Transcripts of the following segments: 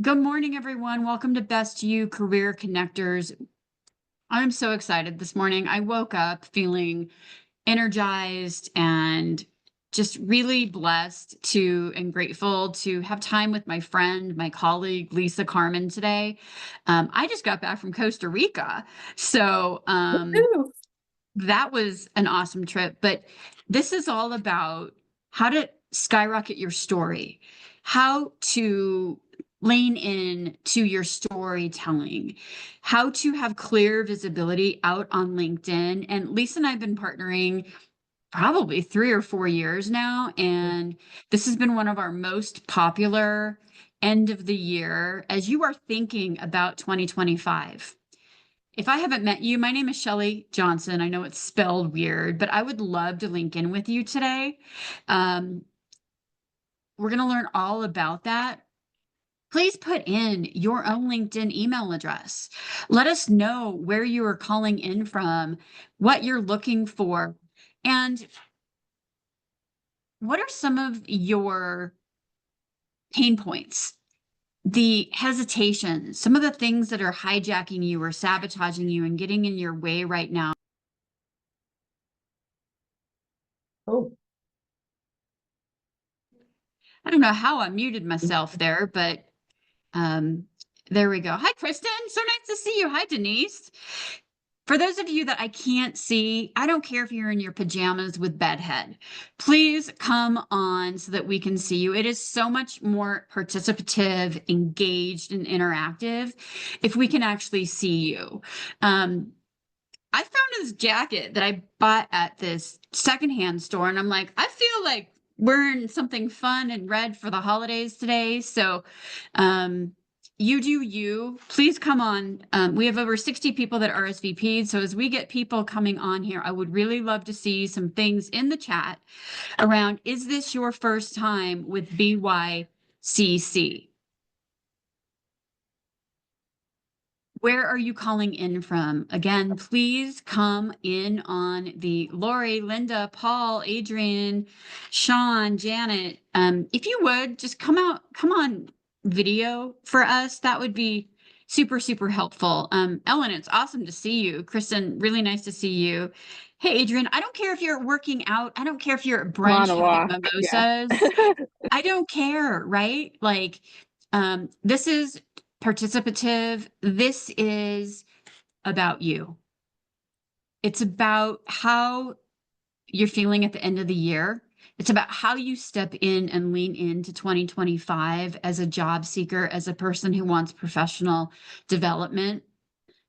Good morning, everyone. Welcome to Best You Career Connectors. I'm so excited this morning. I woke up feeling energized and just really blessed to and grateful to have time with my friend, my colleague, Lisa Carmen today. I just got back from Costa Rica. So Woohoo! that was an awesome trip. But this is all about how to skyrocket your story, how to lean in to your storytelling, how to have clear visibility out on LinkedIn. And Lisa and I have been partnering probably 3 or 4 years now. And this has been one of our most popular end of the year as you are thinking about 2025. If I haven't met you, my name is Chelle Johnson. I know it's spelled weird, but I would love to link in with you today. Um, we're going to learn all about that. Please put in your own LinkedIn email address. Let us know where you are calling in from, what you're looking for, and what are some of your pain points, the hesitations, some of the things that are hijacking you or sabotaging you and getting in your way right now. Oh, I don't know how I muted myself there, but um, there we go. Hi, Kristen. So nice to see you. Hi, Denise. For those of you that I can't see, I don't care if you're in your pajamas with bedhead. Please come on so that we can see you. It is so much more participative, engaged, and interactive if we can actually see you. I found this jacket that I bought at this secondhand store, and I'm like, I feel like wearing something fun and red for the holidays today. So, you do you. Please come on. We have over 60 people that RSVP'd. So as we get people coming on here, I would really love to see some things in the chat around, is this your first time with BYCC? Where are you calling in from? Again, please come in on the Lori, Linda, Paul, Adrian, Sean, Janet. If you would just come on video for us. That would be super, super helpful. Ellen, it's awesome to see you. Kristen, really nice to see you. Hey, Adrian, I don't care if you're working out. I don't care if you're at I'm on brunch a having walk. Yeah. mimosas. I don't care, right? Like, this is participative. This is about you. It's about how you're feeling at the end of the year. It's about how you step in and lean into 2025 as a job seeker, as a person who wants professional development.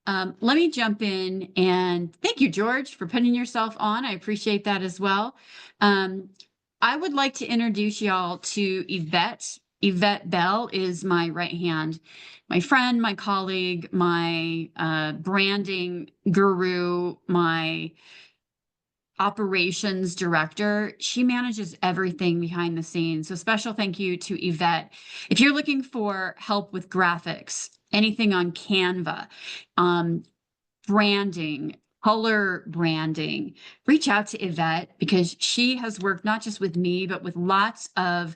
Let me jump in and thank you, George, for putting yourself on. I appreciate that as well. Um, I would like to introduce y'all to Yvette. Yvette Bell is my right hand, my friend, my colleague, my branding guru, my operations director. She manages everything behind the scenes. So special thank you to Yvette. If you're looking for help with graphics, anything on Canva, um, branding, color branding, reach out to Yvette because she has worked not just with me, but with lots of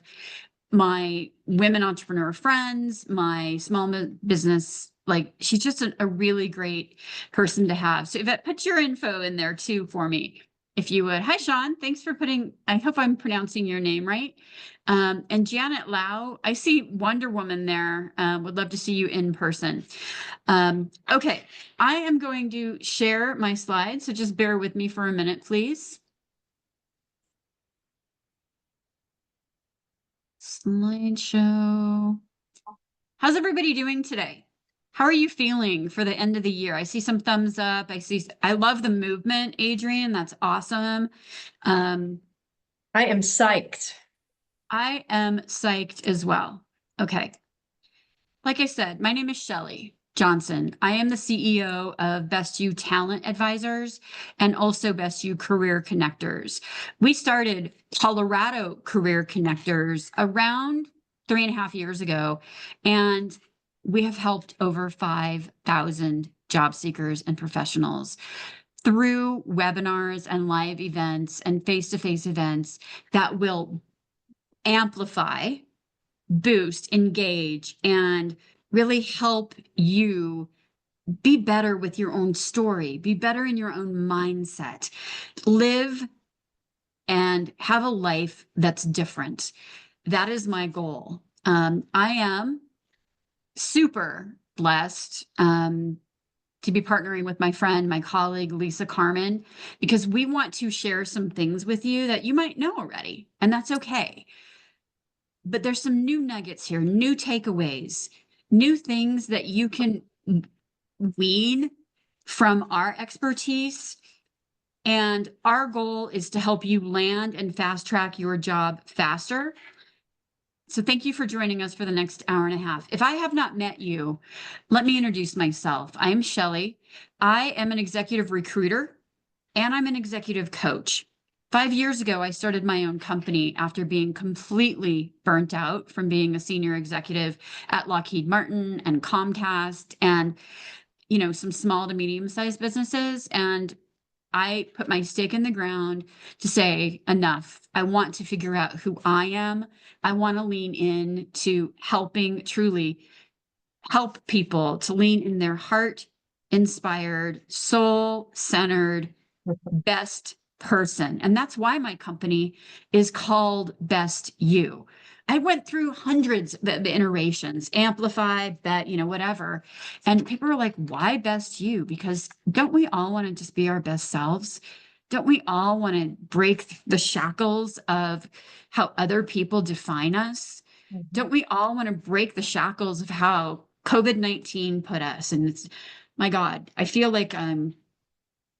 my women entrepreneur friends, my small business. Like she's just a really great person to have. So Yvette, put your info in there too for me, if you would. Hi, Sean. Thanks for putting, I hope I'm pronouncing your name right. And Janet Lau, I see Wonder Woman there. Would love to see you in person. Okay, I am going to share my slides, so just bear with me for a minute, please. Slideshow. How's everybody doing today? How are you feeling for the end of the year? I see some thumbs up. I love the movement, Adrian. That's awesome. Um, I am psyched. I am psyched as well. Okay. Like I said, my name is Chelle Johnson. I am the CEO of Best You Talent Advisors and also Best You Career Connectors. We started Colorado Career Connectors around 3.5 years ago, and we have helped over 5,000 job seekers and professionals through webinars and live events and face-to-face events that will amplify boost, engage, and really help you be better with your own story, be better in your own mindset, live and have a life that's different. That is my goal. I am super blessed to be partnering with my friend, my colleague, Lisa Carmen, because we want to share some things with you that you might know already, and that's okay. But there's some new nuggets here, new takeaways, new things that you can wean from our expertise. And our goal is to help you land and fast track your job faster. So thank you for joining us for the next hour and a half. If I have not met you, let me introduce myself. I am Chelle. I am an executive recruiter and I'm an executive coach. 5 years ago, I started my own company after being completely burnt out from being a senior executive at Lockheed Martin and Comcast and, some small to medium-sized businesses. And I put my stake in the ground to say, enough. I want to figure out who I am. I want to lean in to helping truly help people to lean in their heart inspired, soul centered, best person. And that's why my company is called Best You. I went through hundreds of iterations, amplify, bet, whatever. And people are like, why Best You? Because don't we all want to just be our best selves? Don't we all want to break the shackles of how other people define us? Don't we all want to break the shackles of how COVID-19 put us? And it's, my God, I feel like I'm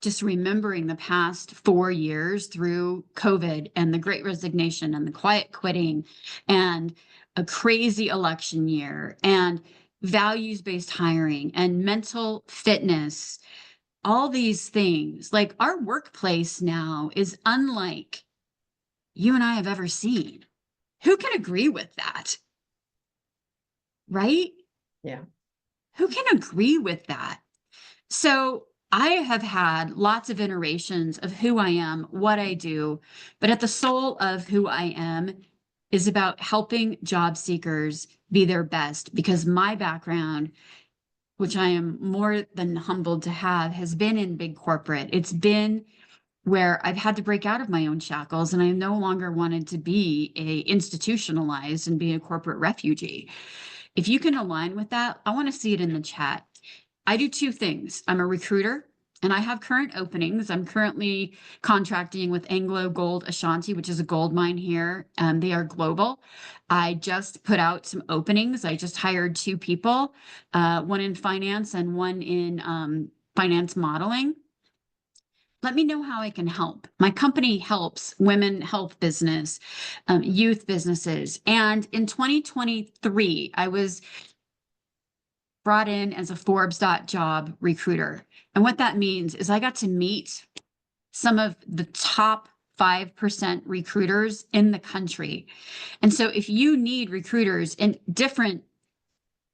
just remembering the past 4 years through COVID and the Great Resignation and the quiet quitting and a crazy election year and values-based hiring and mental fitness, all these things. Like our workplace now is unlike you and I have ever seen. Who can agree with that? Right? Yeah. Who can agree with that? So I have had lots of iterations of who I am, what I do, but at the soul of who I am is about helping job seekers be their best because my background, which I am more than humbled to have, has been in big corporate. It's been where I've had to break out of my own shackles and I no longer wanted to be institutionalized and be a corporate refugee. If you can align with that, I want to see it in the chat. I do 2 things. I'm a recruiter and I have current openings. I'm currently contracting with Anglo Gold Ashanti, which is a gold mine here. They are global. I just put out some openings. I just hired 2 people, one in finance and one in finance modeling. Let me know how I can help. My company helps women health business, youth businesses. And in 2023, I was brought in as a Forbes.job recruiter. And what that means is I got to meet some of the top 5% recruiters in the country. And so if you need recruiters in different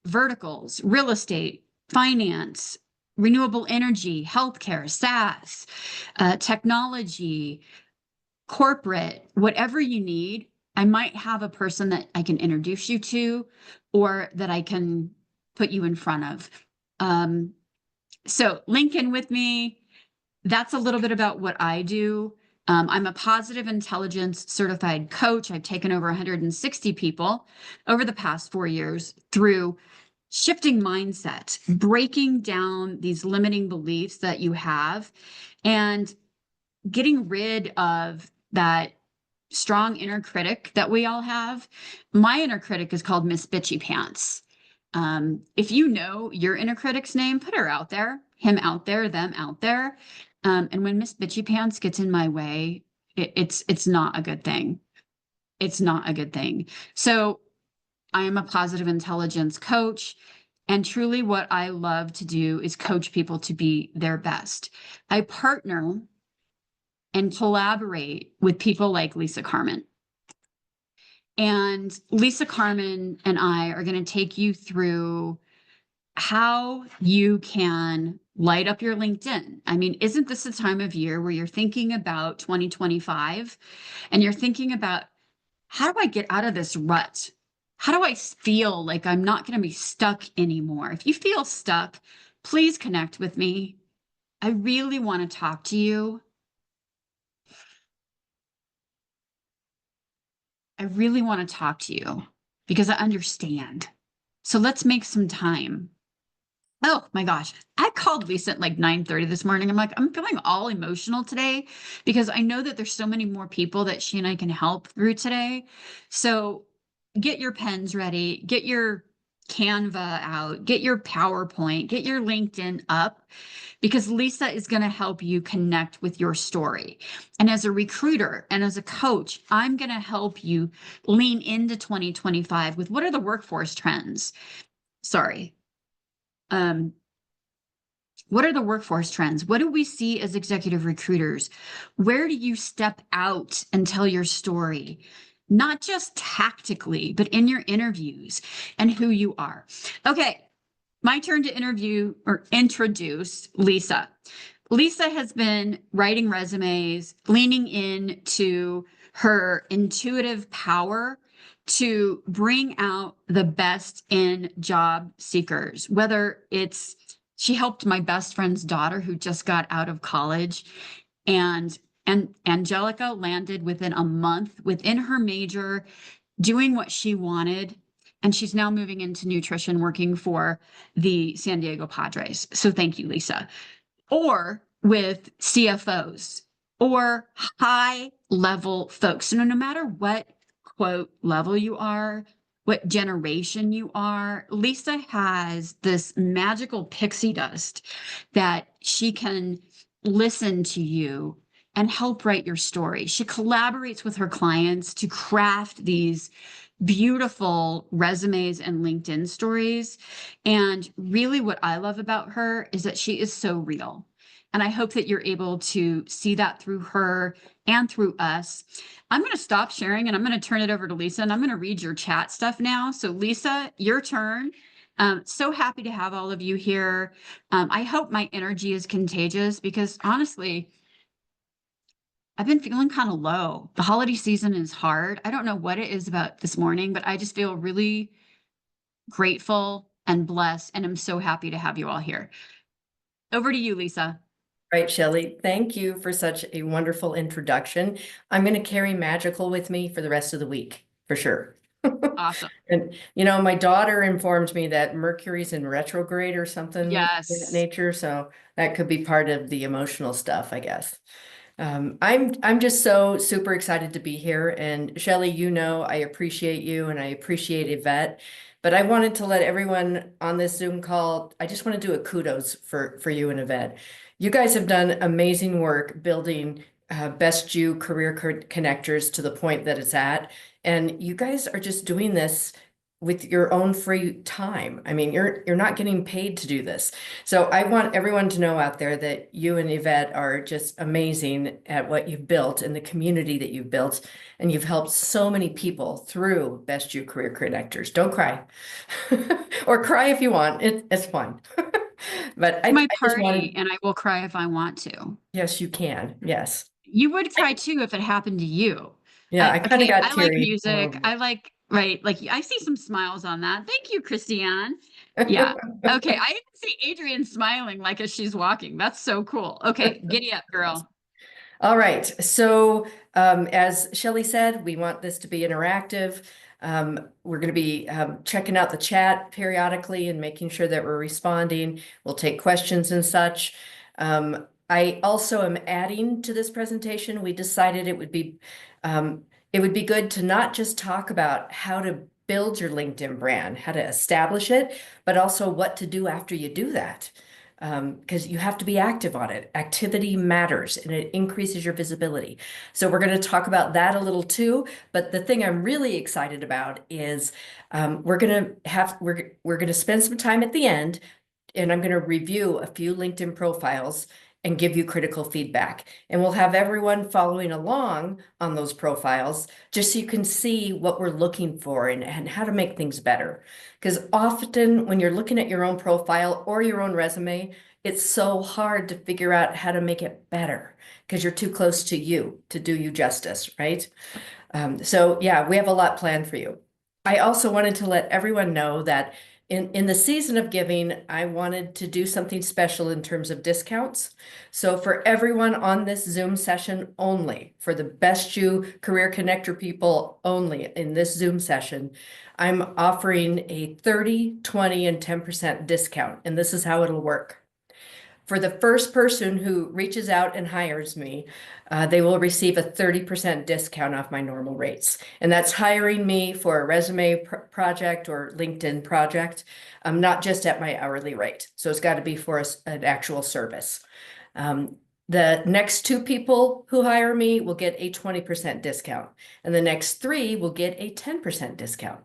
verticals, real estate, finance, renewable energy, healthcare, SaaS, technology, corporate, whatever you need, I might have a person that I can introduce you to or that I can put you in front of. So link in with me. That's a little bit about what I do. I'm a positive intelligence certified coach. I've taken over 160 people over the past 4 years through shifting mindset, breaking down these limiting beliefs that you have, and getting rid of that strong inner critic that we all have. My inner critic is called Miss Bitchy Pants. If you know your inner critic's name, put her out there, him out there, them out there. And when Miss Bitchy Pants gets in my way, it's not a good thing. It's not a good thing. So I am a positive intelligence coach. And truly what I love to do is coach people to be their best. I partner and collaborate with people like Lisa Carmen. And Lisa Carmen and I are going to take you through how you can light up your LinkedIn. I mean, isn't this the time of year where you're thinking about 2025 and you're thinking about how do I get out of this rut? how do I feel like I'm not going to be stuck anymore? If you feel stuck, please connect with me. I really want to talk to you. I really want to talk to you because I understand. So let's make some time. Oh my gosh. I called Lisa at like 9:30 this morning. I'm like, I'm feeling all emotional today because I know that there's so many more people that she and I can help through today. So get your pens ready, get your Canva out, get your PowerPoint, get your LinkedIn up because Lisa is going to help you connect with your story. And as a recruiter and as a coach, I'm going to help you lean into 2025 with what are the workforce trends? Sorry. Um, what are the workforce trends? What do we see as executive recruiters? Where do you step out and tell your story? Not just tactically, but in your interviews and who you are. Okay, my turn to interview or introduce Lisa. Lisa has been writing resumes, leaning into her intuitive power to bring out the best in job seekers, whether it's she helped my best friend's daughter who just got out of college and Angelica landed within a month within her major doing what she wanted. And she's now moving into nutrition, working for the San Diego Padres. So thank you, Lisa. Or with CFOs or high level folks. So no matter what quote level you are, what generation you are, Lisa has this magical pixie dust that she can listen to you and help write your story. She collaborates with her clients to craft these beautiful resumes and LinkedIn stories. And really, what I love about her is that she is so real. And I hope that you're able to see that through her and through us. I'm going to stop sharing and I'm going to turn it over to Lisa and I'm going to read your chat stuff now. So, Lisa, your turn. So happy to have all of you here. I hope my energy is contagious because honestly, I've been feeling kind of low. The holiday season is hard. I don't know what it is about this morning, but I just feel really grateful and blessed. And I'm so happy to have you all here. Over to you, Lisa. Right, Shelley. Thank you for such a wonderful introduction. I'm going to carry magical with me for the rest of the week, for sure. Awesome. And, my daughter informed me that Mercury's in retrograde or something of that Yes. nature. So that could be part of the emotional stuff, I guess. I'm just so super excited to be here. And Shelley, I appreciate you and I appreciate Yvette. But I wanted to let everyone on this Zoom call, I just want to do a kudos for you and Yvette. You guys have done amazing work building Best Jew Career Connectors to the point that it's at. And you guys are just doing this with your own free time. I mean, you're not getting paid to do this. So I want everyone to know out there that you and Yvette are just amazing at what you've built and the community that you've built. And you've helped so many people through Best You Career Connectors. Don't cry. Or cry if you want. It's fine. But It's I my just party, wanted, and I will cry if I want to. yes, you can. Yes. You would cry too if it happened to you. Yeah, I kind of Okay, got I like teary a little music. I like, right, like I see some smiles on that. Thank you, Christiane. Yeah. bit. Okay, I even see Adrienne smiling like as she's walking. That's so cool. Okay, giddy up, girl. All right. So, as Shelley said, we want this to be interactive. We're going to be checking out the chat periodically and making sure that we're responding. We'll take questions and such. I also am adding to this presentation. We decided it would be good to not just talk about how to build your LinkedIn brand, how to establish it, but also what to do after you do that. Because you have to be active on it. Activity matters and it increases your visibility. So we're going to talk about that a little too. But the thing I'm really excited about is we're going to spend some time at the end, and I'm going to review a few LinkedIn profiles and give you critical feedback. And we'll have everyone following along on those profiles just so you can see what we're looking for and how to make things better. Because often when you're looking at your own profile or your own resume, it's so hard to figure out how to make it better because you're too close to you to do you justice, right? So yeah, we have a lot planned for you. I also wanted to let everyone know that in the season of giving, I wanted to do something special in terms of discounts. So for everyone on this Zoom session only, for the Best You Career Connector people only in this Zoom session, I'm offering a 30, 20, and 10% discount. And this is how it'll work. For the first person who reaches out and hires me, they will receive a 30% discount off my normal rates. And that's hiring me for a resume project or LinkedIn project, not just at my hourly rate. So it's got to be for an actual service. The next 2 people who hire me will get a 20% discount, and the next 3 will get a 10% discount.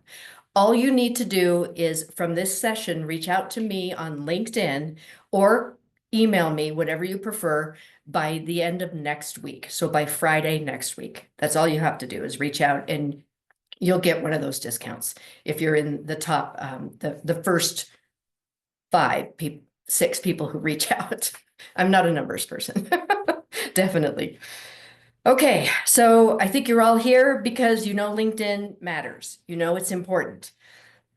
All you need to do is from this session, reach out to me on LinkedIn or email me, whatever you prefer, by the end of next week. So by Friday next week. That's all you have to do is reach out and you'll get one of those discounts. If you're in the top, the first 6 people who reach out. I'm not a numbers person. Definitely. Okay, so I think you're all here because you know LinkedIn matters. You know it's important.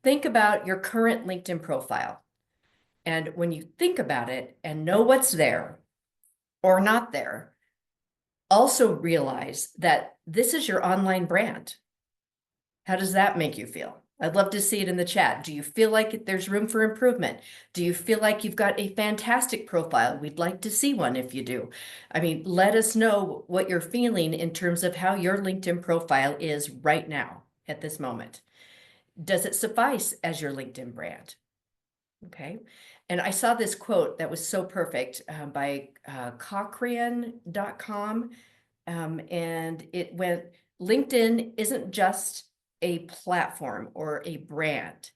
Think about your current LinkedIn profile. And when you think about it and know what's there or not there, also realize that this is your online brand. How does that make you feel? I'd love to see it in the chat. Do you feel like there's room for improvement? Do you feel like you've got a fantastic profile? We'd like to see one if you do. I mean, let us know what you're feeling in terms of how your LinkedIn profile is right now at this moment. Does it suffice as your LinkedIn brand? Okay. And I saw this quote that was so perfect by Cochrane.com. And it went, LinkedIn isn't just a platform or a brand.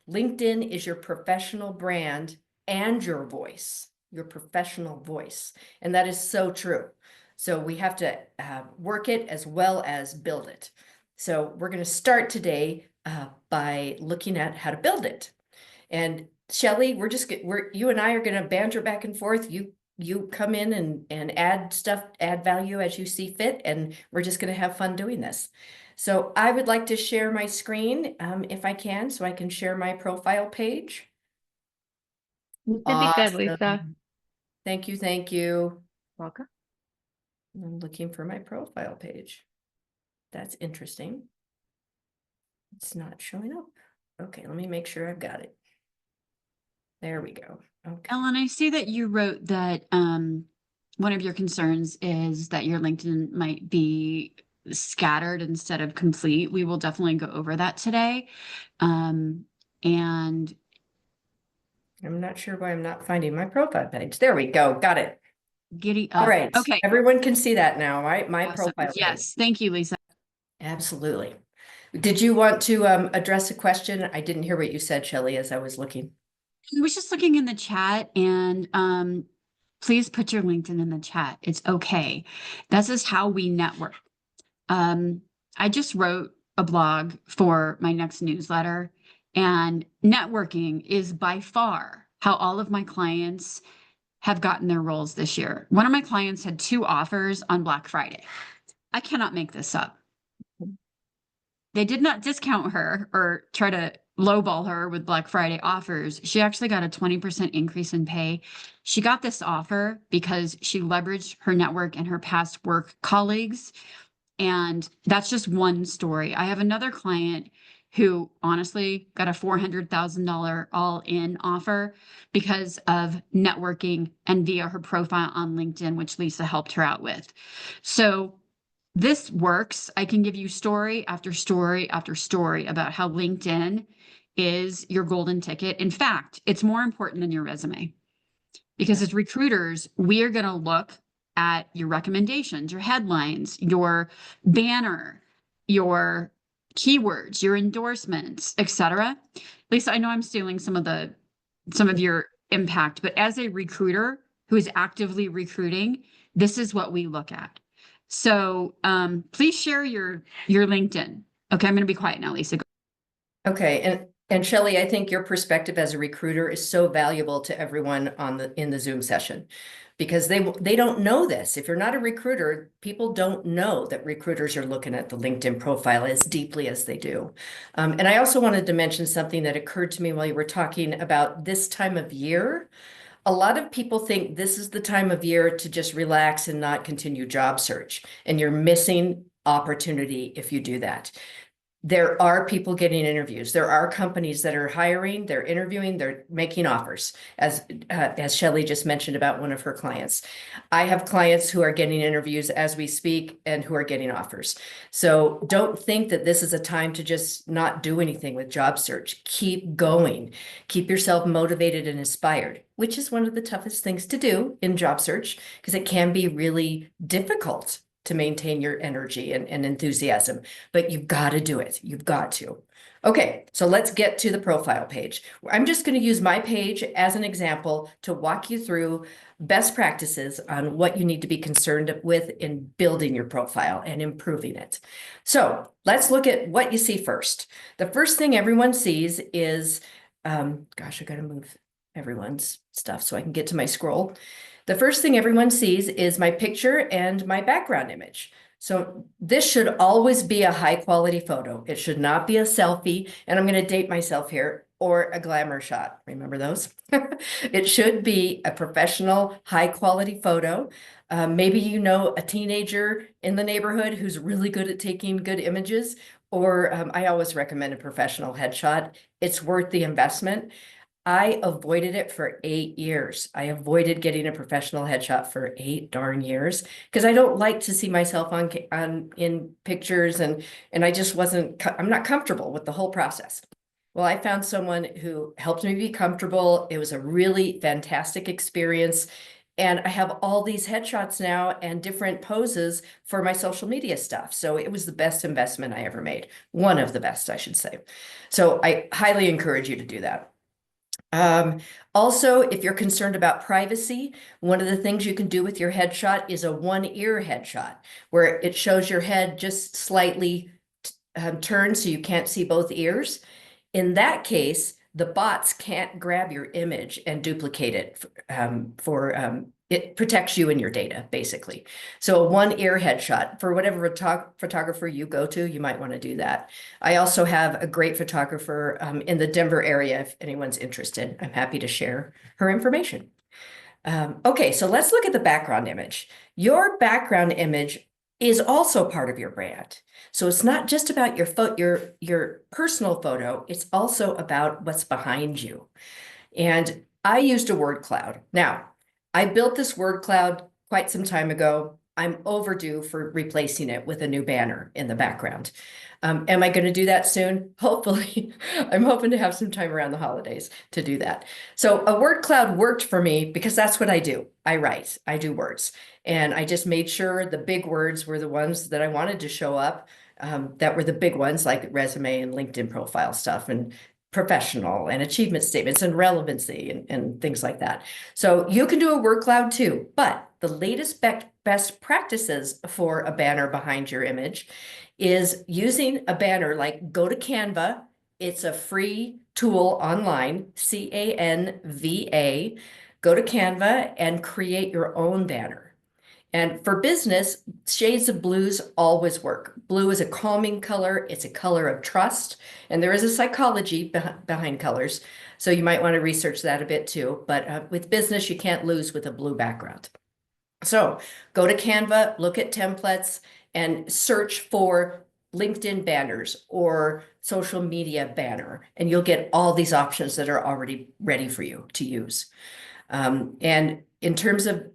LinkedIn is your professional brand and your voice, your professional voice. And that is so true. So we have to work it as well as build it. So we're going to start today by looking at how to build it. And Shelley, you and I are going to banter back and forth. You come in and add stuff, add value as you see fit, and we're just going to have fun doing this. So I would like to share my screen if I can, so I can share my profile page. You did be good, Lisa. Awesome. Thank you, thank you. Welcome. I'm looking for my profile page. That's interesting. It's not showing up. Okay, let me make sure I've got it. There we go. Okay. Ellen, I see that you wrote that one of your concerns is that your LinkedIn might be scattered instead of complete. We will definitely go over that today. And I'm not sure why I'm not finding my profile page. There we go. Got it. giddy up. All right. Okay. Everyone can see that now, right? My Awesome. profile page. Yes. Thank you, Lisa. Absolutely. Did you want to address a question? I didn't hear what you said, Shelley, as I was looking. I was just looking in the chat, and please put your LinkedIn in the chat. It's okay. This is how we network. I just wrote a blog for my next newsletter, and networking is by far how all of my clients have gotten their roles this year. One of my clients had 2 offers on Black Friday. I cannot make this up. They did not discount her or try to lowball her with Black Friday offers. She actually got a 20% increase in pay. She got this offer because she leveraged her network and her past work colleagues. And that's just one story. I have another client who honestly got a $400,000 all-in offer because of networking and via her profile on LinkedIn, which Lisa helped her out with. So this works. I can give you story after story after story about how LinkedIn is your golden ticket. In fact, it's more important than your resume, because as recruiters, we are going to look at your recommendations, your headlines, your banner, your keywords, your endorsements, etc. Lisa, I know I'm stealing some of your impact, but as a recruiter who is actively recruiting, this is what we look at. So please share your LinkedIn. Okay, I'm going to be quiet now, Lisa. Okay, and Shelley, I think your perspective as a recruiter is so valuable to everyone in the Zoom session, because they don't know this. If you're not a recruiter, people don't know that recruiters are looking at the LinkedIn profile as deeply as they do. And I also wanted to mention something that occurred to me while you were talking about this time of year. A lot of people think this is the time of year to just relax and not continue job search, and you're missing opportunity if you do that. There are people getting interviews. There are companies that are hiring, they're interviewing, they're making offers, as Chelle just mentioned about one of her clients. I have clients who are getting interviews as we speak and who are getting offers. So don't think that this is a time to just not do anything with job search. Keep going. Keep yourself motivated and inspired, which is one of the toughest things to do in job search because it can be really difficult to maintain your energy and enthusiasm, but you've got to do it. You've got to. Okay, so let's get to the profile page. I'm just going to use my page as an example to walk you through best practices on what you need to be concerned with in building your profile and improving it. So let's look at what you see first. The first thing everyone sees is, gosh, I got to move everyone's stuff so I can get to my scroll. The first thing everyone sees is my picture and my background image. So this should always be a high quality photo. It should not be a selfie, and I'm going to date myself here, or a glamour shot. Remember those? It should be a professional, high quality photo. Maybe you know a teenager in the neighborhood who's really good at taking good images, or I always recommend a professional headshot. It's worth the investment. I avoided it for 8 years. I avoided getting a professional headshot for 8 darn years because I don't like to see myself in pictures, and I just I'm not comfortable with the whole process. Well, I found someone who helped me be comfortable. It was a really fantastic experience. And I have all these headshots now and different poses for my social media stuff. So it was the best investment I ever made. One of the best, I should say. So I highly encourage you to do that. Also, if you're concerned about privacy, one of the things you can do with your headshot is a one ear headshot, where it shows your head just slightly turned so you can't see both ears. In that case, the bots can't grab your image and duplicate it it protects you and your data, basically. So a one ear headshot for whatever photographer you go to, you might want to do that. I also have a great photographer in the Denver area. If anyone's interested, I'm happy to share her information. Okay, so let's look at the background image. Your background image is also part of your brand. So it's not just about your personal photo, it's also about what's behind you. And I used a word cloud. Now, I built this word cloud quite some time ago. I'm overdue for replacing it with a new banner in the background. Am I going to do that soon? Hopefully. I'm hoping to have some time around the holidays to do that. So a word cloud worked for me because that's what I do. I write, I do words. And I just made sure the big words were the ones that I wanted to show up, that were the big ones like resume and LinkedIn profile stuff and professional and achievement statements and relevancy and things like that. So you can do a word cloud too, but the latest best practices for a banner behind your image is using a banner like go to Canva. It's a free tool online, Canva. Go to Canva and create your own banner. And for business, shades of blues always work. Blue is a calming color. It's a color of trust. And there is a psychology behind colors. So you might want to research that a bit too. But with business, you can't lose with a blue background. So go to Canva, look at templates, and search for LinkedIn banners or social media banner. And you'll get all these options that are already ready for you to use. And in terms of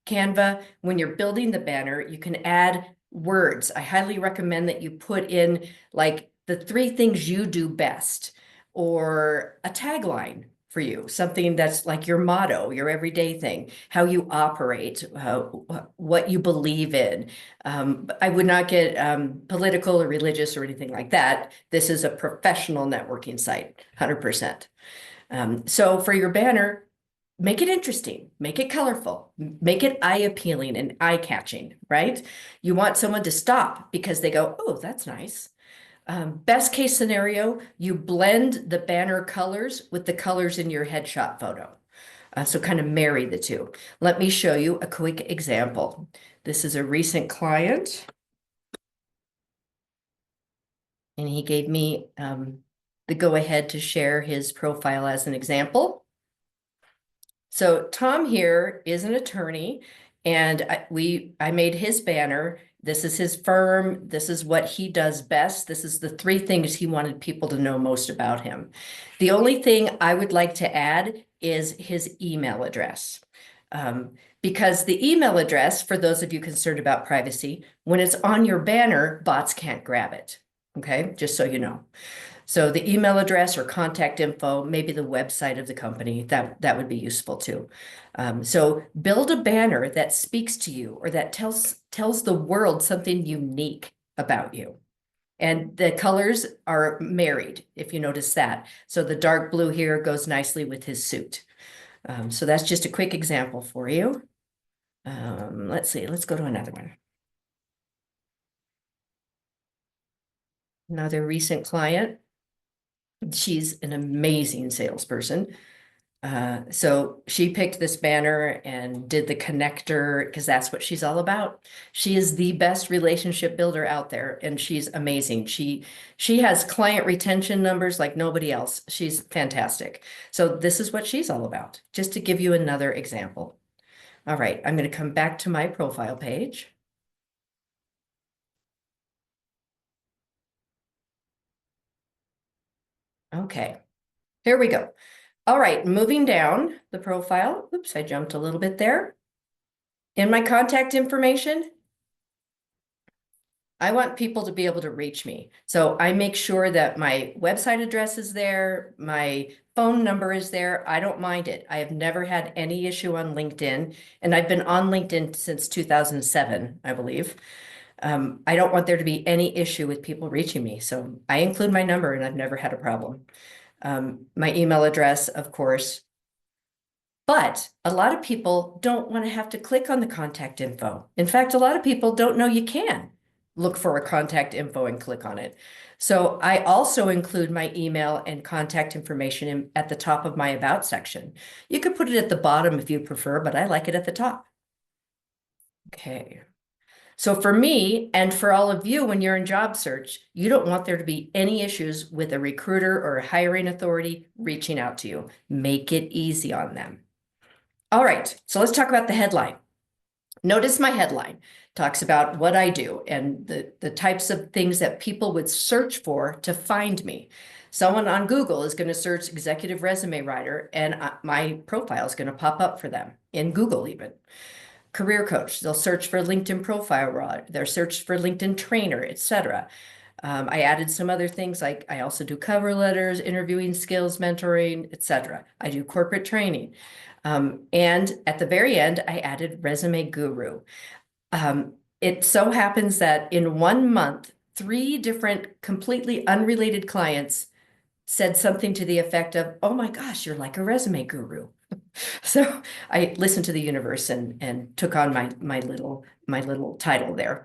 Canva, when you're building the banner, you can add words. I highly recommend that you put in like the 3 things you do best, or a tagline for you, something that's like your motto, your everyday thing, how you operate, what you believe in. I would not get political or religious or anything like that. This is a professional networking site, 100%. So for your banner, make it interesting, make it colorful, make it eye appealing and eye catching, right? You want someone to stop because they go, oh, that's nice. Best case scenario, you blend the banner colors with the colors in your headshot photo. So kind of marry the two. Let me show you a quick example. This is a recent client. And he gave me the go-ahead to share his profile as an example. So Tom here is an attorney, and I made his banner. This is his firm. This is what he does best. This is the 3 things he wanted people to know most about him. The only thing I would like to add is his email address. Because the email address, for those of you concerned about privacy, when it's on your banner, bots can't grab it. Okay, just so you know. So the email address or contact info, maybe the website of the company, that would be useful too. So build a banner that speaks to you or that tells the world something unique about you. And the colors are married, if you notice that. So the dark blue here goes nicely with his suit. So that's just a quick example for you. Let's see, let's go to another one. Another recent client. She's an amazing salesperson. So she picked this banner and did the connector because that's what she's all about. She is the best relationship builder out there, and she's amazing. She has client retention numbers like nobody else. She's fantastic. So this is what she's all about, just to give you another example. All right, I'm going to come back to my profile page. Okay, here we go. All right, moving down the profile. Oops, I jumped a little bit there. In my contact information, I want people to be able to reach me. So I make sure that my website address is there, my phone number is there. I don't mind it. I have never had any issue on LinkedIn, and I've been on LinkedIn since 2007, I believe. I don't want there to be any issue with people reaching me. So I include my number, and I've never had a problem. My email address, of course. But a lot of people don't want to have to click on the contact info. In fact, a lot of people don't know you can look for a contact info and click on it. So I also include my email and contact information at the top of my about section. You could put it at the bottom if you prefer, but I like it at the top. Okay. So for me and for all of you, when you're in job search, you don't want there to be any issues with a recruiter or a hiring authority reaching out to you. Make it easy on them. All right, so let's talk about the headline. Notice my headline talks about what I do and the types of things that people would search for to find me. Someone on Google is going to search executive resume writer, and my profile is going to pop up for them in Google even. Career coach, they'll search for LinkedIn profile writer, they'll search for LinkedIn trainer, etc. I added some other things like I also do cover letters, interviewing skills, mentoring, etc. I do corporate training. And at the very end, I added resume guru. It so happens that in 1 month, 3 different completely unrelated clients said something to the effect of, "Oh my gosh, you're like a resume guru." So I listened to the universe and took on my little title there.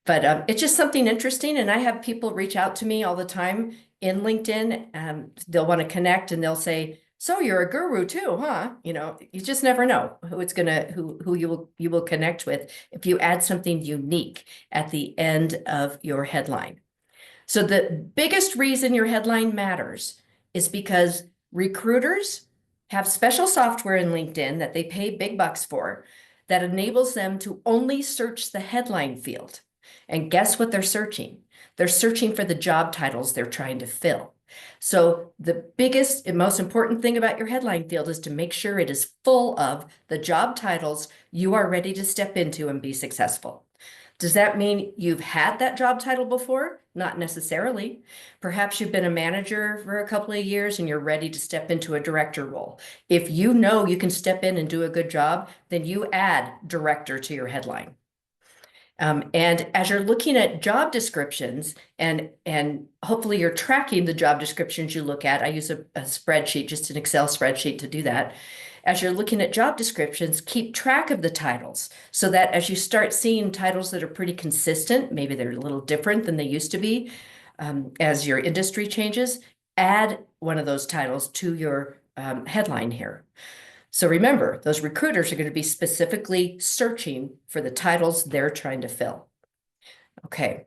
But it's just something interesting, and I have people reach out to me all the time in LinkedIn. They'll want to connect, and they'll say, "So you're a guru too, huh?" You know, you just never know who you will connect with if you add something unique at the end of your headline. So the biggest reason your headline matters is because recruiters have special software in LinkedIn that they pay big bucks for that enables them to only search the headline field. And guess what they're searching? They're searching for the job titles they're trying to fill. So the biggest and most important thing about your headline field is to make sure it is full of the job titles you are ready to step into and be successful. Does that mean you've had that job title before? Not necessarily. Perhaps you've been a manager for a couple of years and you're ready to step into a director role. If you know you can step in and do a good job, then you add director to your headline. And as you're looking at job descriptions, and hopefully you're tracking the job descriptions you look at, I use a spreadsheet, just an Excel spreadsheet to do that. As you're looking at job descriptions, keep track of the titles so that as you start seeing titles that are pretty consistent, maybe they're a little different than they used to be, as your industry changes, add one of those titles to your headline here. So remember, those recruiters are going to be specifically searching for the titles they're trying to fill. Okay.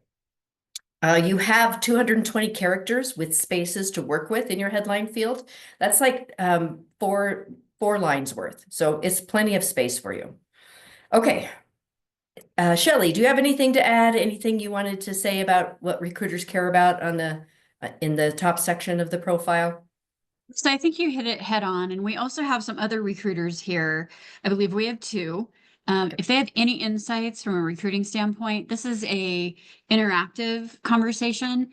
You have 220 characters with spaces to work with in your headline field. That's like four lines worth. So it's plenty of space for you. Okay. Shelley, do you have anything to add? Anything you wanted to say about what recruiters care about on the in the top section of the profile? So I think you hit it head on, and we also have some other recruiters here. I believe we have two. If they have any insights from a recruiting standpoint, this is a interactive conversation.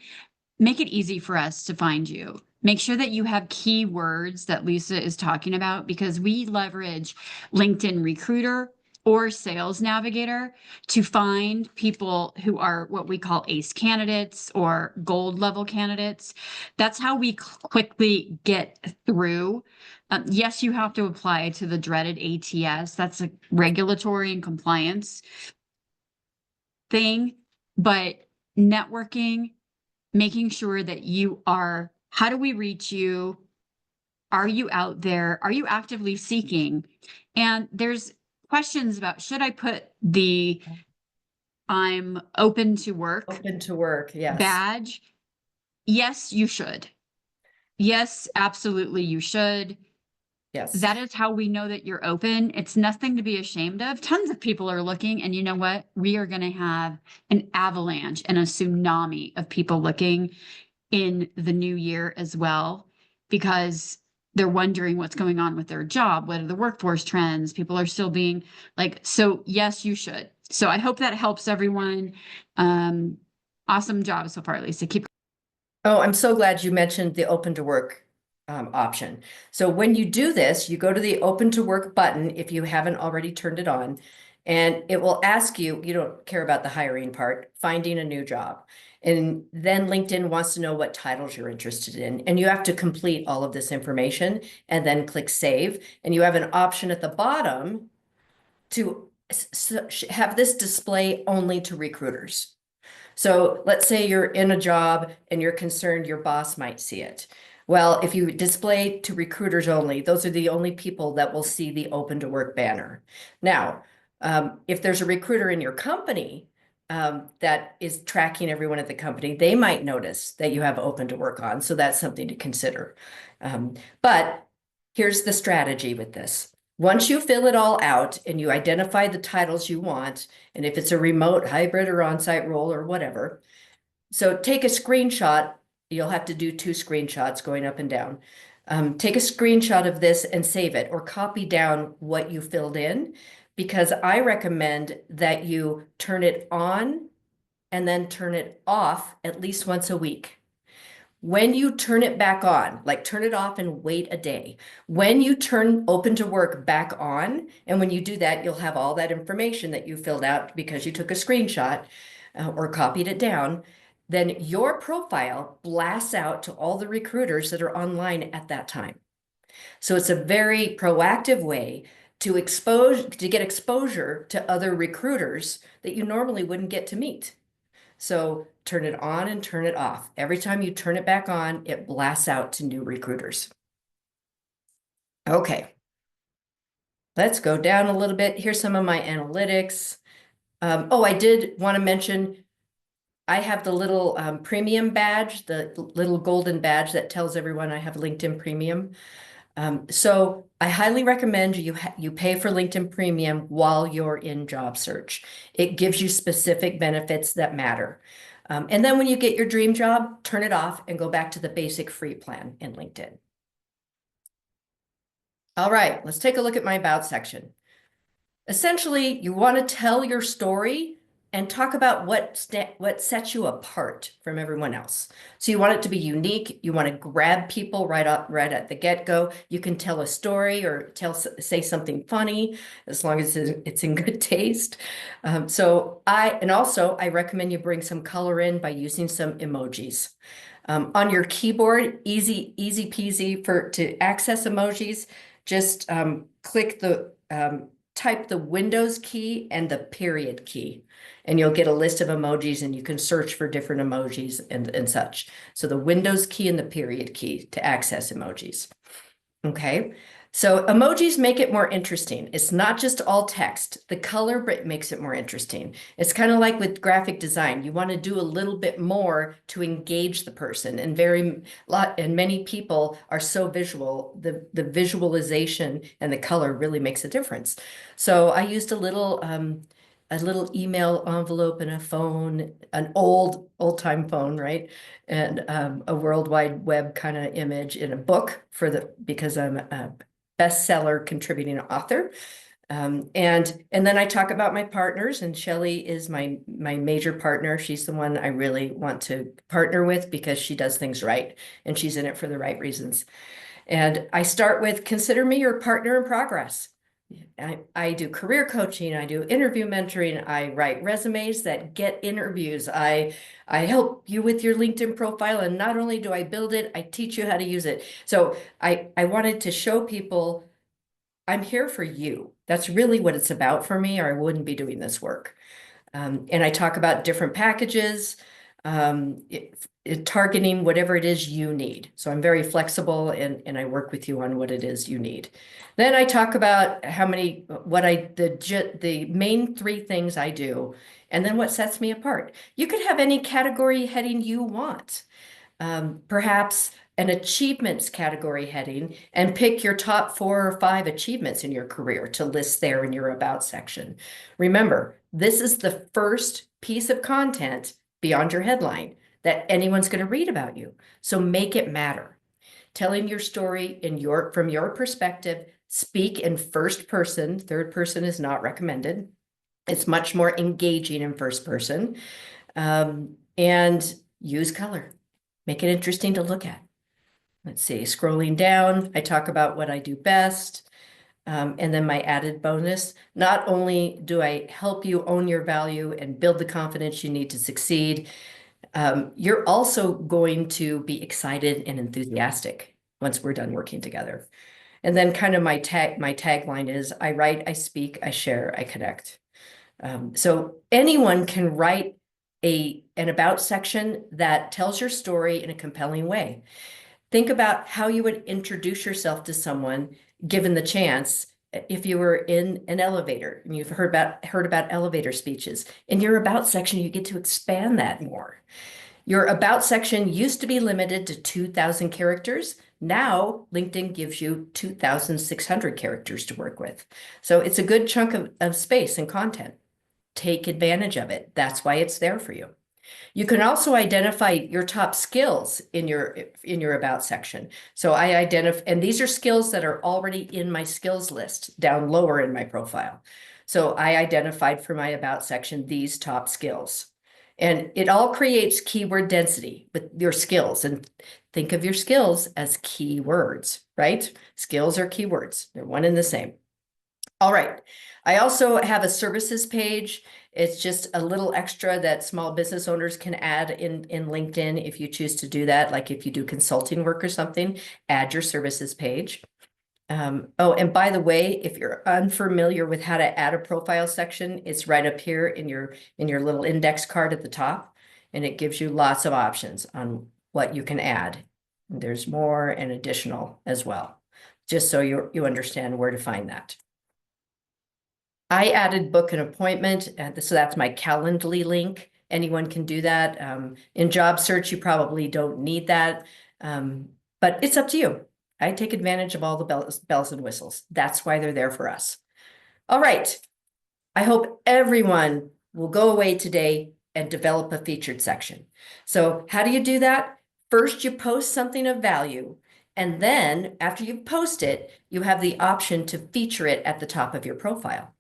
Make it easy for us to find you. Make sure that you have keywords that Lisa is talking about, because we leverage LinkedIn Recruiter or Sales Navigator to find people who are what we call ACE candidates or gold level candidates. That's how we quickly get through. Yes, you have to apply to the dreaded ATS. That's a regulatory and compliance thing, but networking, making sure that you are, how do we reach you? Are you out there? Are you actively seeking? And there's questions about, should I put the I'm open to work Open to work, yes. badge? Yes, you should. Yes, absolutely, you should. Yes. That is how we know that you're open. It's nothing to be ashamed of. Tons of people are looking, and you know what? We are going to have an avalanche and a tsunami of people looking in the new year as well, because they're wondering what's going on with their job. What are the workforce trends? People are still being like, so yes, you should. So I hope that helps everyone. Awesome job so far, Lisa. Keep. Oh, I'm so glad you mentioned the open to work option. So when you do this, you go to the open to work button if you haven't already turned it on, and it will ask you, you don't care about the hiring part, finding a new job. And then LinkedIn wants to know what titles you're interested in. And you have to complete all of this information and then click save. And you have an option at the bottom to have this display only to recruiters. So let's say you're in a job and you're concerned your boss might see it. Well, if you display to recruiters only, those are the only people that will see the open to work banner. Now, if there's a recruiter in your company that is tracking everyone at the company, they might notice that you have open to work on. So that's something to consider. But here's the strategy with this. Once you fill it all out and you identify the titles you want, and if it's a remote, hybrid, or on-site role or whatever, so take a screenshot. You'll have to do 2 screenshots going up and down. Take a screenshot of this and save it, or copy down what you filled in, because I recommend that you turn it on and then turn it off at least once a week. When you turn it back on, like turn it off and wait a day. When you turn open to work back on, and when you do that, you'll have all that information that you filled out because you took a screenshot or copied it down. Then your profile blasts out to all the recruiters that are online at that time. So it's a very proactive way to get exposure to other recruiters that you normally wouldn't get to meet. So turn it on and turn it off. Every time you turn it back on, it blasts out to new recruiters. Okay. Let's go down a little bit. Here's some of my analytics. Oh, I did want to mention, I have the little premium badge, the little golden badge that tells everyone I have LinkedIn Premium. So I highly recommend you pay for LinkedIn Premium while you're in job search. It gives you specific benefits that matter. And then when you get your dream job, turn it off and go back to the basic free plan in LinkedIn. All right, let's take a look at my About section. Essentially, you want to tell your story and talk about what sets you apart from everyone else. So you want it to be unique. You want to grab people right at the get-go. You can tell a story or say something funny, as long as it's in good taste. I recommend you bring some color in by using some emojis. On your keyboard, easy peasy to access emojis. Just click the type the Windows key and the period key, and you'll get a list of emojis, and you can search for different emojis and such. So the Windows key and the period key to access emojis. Okay, so emojis make it more interesting. It's not just all text. The color makes it more interesting. It's kind of like with graphic design. You want to do a little bit more to engage the person, and many people are so visual. The visualization and the color really makes a difference. So I used a little email envelope and a phone, an old-time phone, right? And a World Wide Web kind of image in a book because I'm a bestseller contributing author. And then I talk about my partners, and Chelle is my major partner. She's the one I really want to partner with because she does things right, and she's in it for the right reasons. And I start with, consider me your partner in progress. I do career coaching, I do interview mentoring, I write resumes that get interviews. I help you with your LinkedIn profile, and not only do I build it, I teach you how to use it. So I wanted to show people I'm here for you. That's really what it's about for me, or I wouldn't be doing this work. And I talk about different packages, targeting whatever it is you need. So I'm very flexible, and I work with you on what it is you need. Then I talk about the main 3 things I do, and then what sets me apart. You could have any category heading you want. Perhaps an achievements category heading, and pick your top 4 or 5 achievements in your career to list there in your about section. Remember, this is the first piece of content beyond your headline that anyone's going to read about you. So make it matter. Telling your story from your perspective, speak in first person. Third person is not recommended. It's much more engaging in first person. And use color. Make it interesting to look at. Let's see, scrolling down, I talk about what I do best. And then my added bonus, not only do I help you own your value and build the confidence you need to succeed, you're also going to be excited and enthusiastic once we're done working together. And then kind of my tagline is, I write, I speak, I share, I connect. So anyone can write an about section that tells your story in a compelling way. Think about how you would introduce yourself to someone given the chance. If you were in an elevator and you've heard about elevator speeches, in your about section, you get to expand that more. Your about section used to be limited to 2,000 characters. Now, LinkedIn gives you 2,600 characters to work with. So it's a good chunk of space and content. Take advantage of it. That's why it's there for you. You can also identify your top skills in your about section. So I identify, and these are skills that are already in my skills list down lower in my profile. So I identified for my about section these top skills. And it all creates keyword density with your skills. And think of your skills as keywords, right? Skills are keywords. They're one and the same. All right. I also have a services page. It's just a little extra that small business owners can add in LinkedIn if you choose to do that. Like if you do consulting work or something, add your services page. Oh, and by the way, if you're unfamiliar with how to add a profile section, it's right up here in your little index card at the top, and it gives you lots of options on what you can add. There's more and additional as well, just so you understand where to find that. I added book an appointment, so that's my Calendly link. Anyone can do that. In job search, you probably don't need that, but it's up to you. I take advantage of all the bells and whistles. That's why they're there for us. All right. I hope everyone will go away today and develop a featured section. So how do you do that? First, you post something of value. And then after you post it, you have the option to feature it at the top of your profile.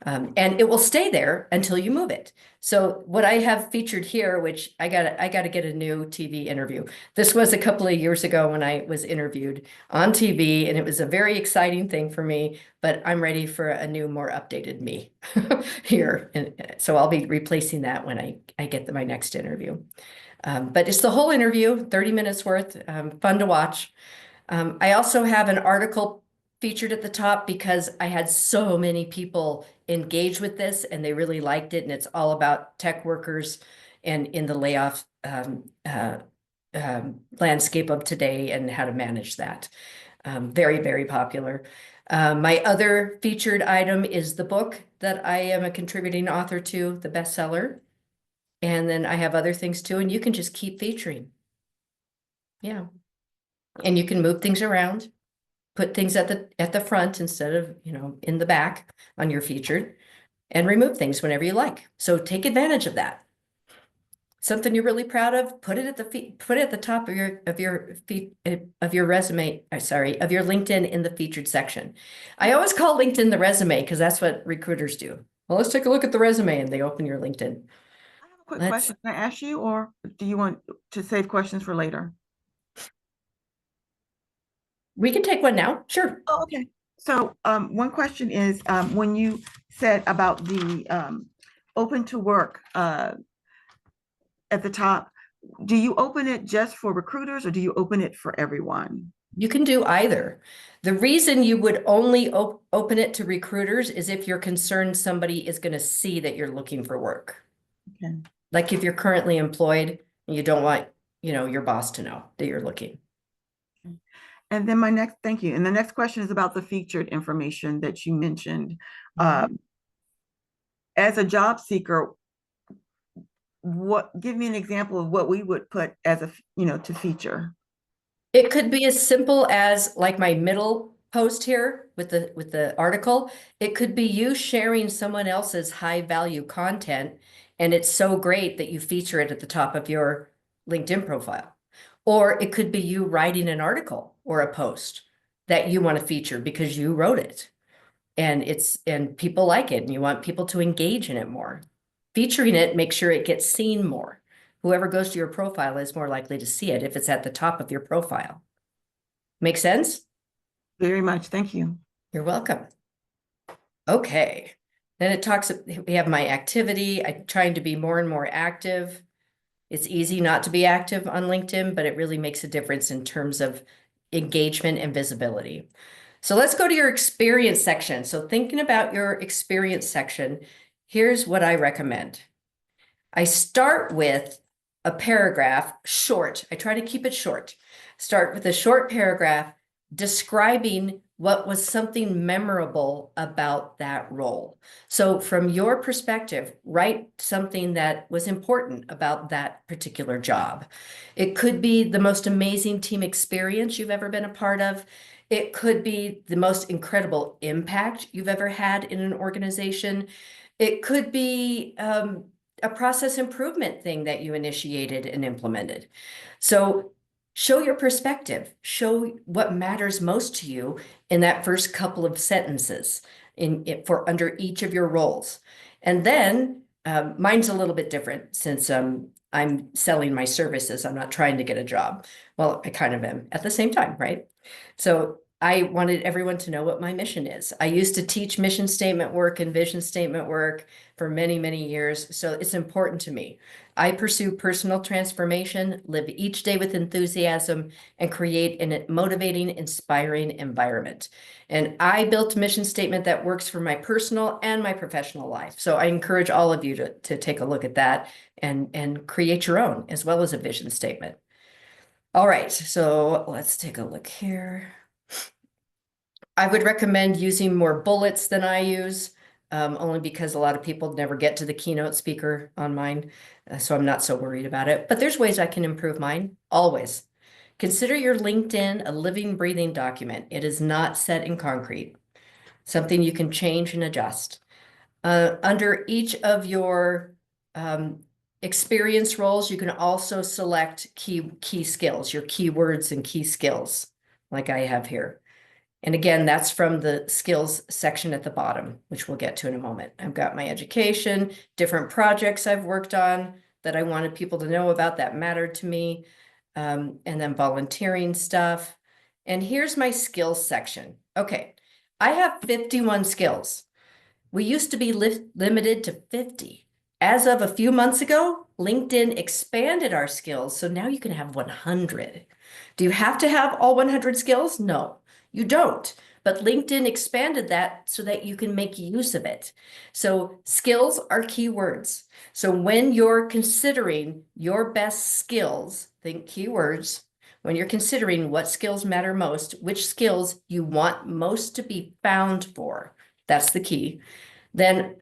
And it will stay there until you move it. So what I have featured here, which I got to get a new TV interview. This was a couple of years ago when I was interviewed on TV, and it was a very exciting thing for me, but I'm ready for a new, more updated me here. And so I'll be replacing that when I get my next interview. But it's the whole interview, 30 minutes worth, fun to watch. I also have an article featured at the top because I had so many people engage with this and they really liked it. And it's all about tech workers and in the layoff landscape of today and how to manage that. Very, very popular. My other featured item is the book that I am a contributing author to, the bestseller. And then I have other things too, and you can just keep featuring. Yeah. And you can move things around, put things at the front instead of, in the back on your featured, and remove things whenever you like. So take advantage of that. Something you're really proud of, put it at the top of your resume, of your LinkedIn in the featured section. I always call LinkedIn the resume because that's what recruiters do. Well, let's take a look at the resume, and they open your LinkedIn. I have a quick question. Can I ask you, or do you want to save questions for later? We can take one now. Sure. Oh, okay. So one question is, when you said about the open to work at the top, do you open it just for recruiters or do you open it for everyone? You can do either. The reason you would only open it to recruiters is if you're concerned somebody is going to see that you're looking for work. Okay. Like if you're currently employed and you don't want, your boss to know that you're looking. And then thank you. And the next question is about the featured information that you mentioned. As a job seeker, give me an example of what we would put as to feature. It could be as simple as like my middle post here with the article. It could be you sharing someone else's high value content, and it's so great that you feature it at the top of your LinkedIn profile. Or it could be you writing an article or a post that you want to feature because you wrote it. And people like it and you want people to engage in it more. Featuring it, make sure it gets seen more. Whoever goes to your profile is more likely to see it if it's at the top of your profile. Make sense? Very much. Thank you. You're welcome. Okay. Then we have my activity. I'm trying to be more and more active. It's easy not to be active on LinkedIn, but it really makes a difference in terms of engagement and visibility. So let's go to your experience section. So thinking about your experience section, here's what I recommend. I start with a paragraph, short. I try to keep it short. Start with a short paragraph describing what was something memorable about that role. So from your perspective, write something that was important about that particular job. It could be the most amazing team experience you've ever been a part of. It could be the most incredible impact you've ever had in an organization. It could be a process improvement thing that you initiated and implemented. So show your perspective, show what matters most to you in that first couple of sentences for under each of your roles. And then mine's a little bit different since I'm selling my services. I'm not trying to get a job. Well, I kind of am at the same time, right? So I wanted everyone to know what my mission is. I used to teach mission statement work and vision statement work for many, many years. So it's important to me. I pursue personal transformation, live each day with enthusiasm, and create a motivating, inspiring environment. And I built a mission statement that works for my personal and my professional life. So I encourage all of you to take a look at that and create your own, as well as a vision statement. All right, so let's take a look here. I would recommend using more bullets than I use, only because a lot of people never get to the keynote speaker on mine, so I'm not so worried about it. But there's ways I can improve mine, always. Consider your LinkedIn a living, breathing document. It is not set in concrete, something you can change and adjust. Under each of your experience roles, you can also select key skills, your keywords and key skills, like I have here. And again, that's from the skills section at the bottom, which we'll get to in a moment. I've got my education, different projects I've worked on that I wanted people to know about that mattered to me, and then volunteering stuff. And here's my skills section. Okay, I have 51 skills. We used to be limited to 50. As of a few months ago, LinkedIn expanded our skills, so now you can have 100. Do you have to have all 100 skills? No. You don't, but LinkedIn expanded that so that you can make use of it. So skills are keywords. So when you're considering your best skills, think keywords. When you're considering what skills matter most, which skills you want most to be found for, that's the key. Then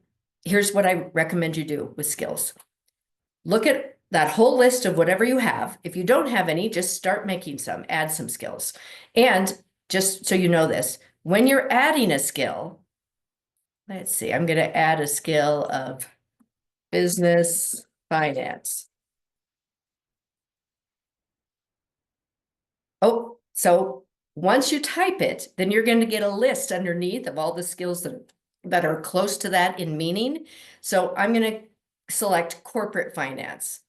here's what I recommend you do with skills. Look at that whole list of whatever you have. If you don't have any, just start making some, add some skills. And just so you know this, when you're adding a skill, let's see, I'm going to add a skill of business finance. Oh, so once you type it, then you're going to get a list underneath of all the skills that are close to that in meaning. So I'm going to select corporate finance.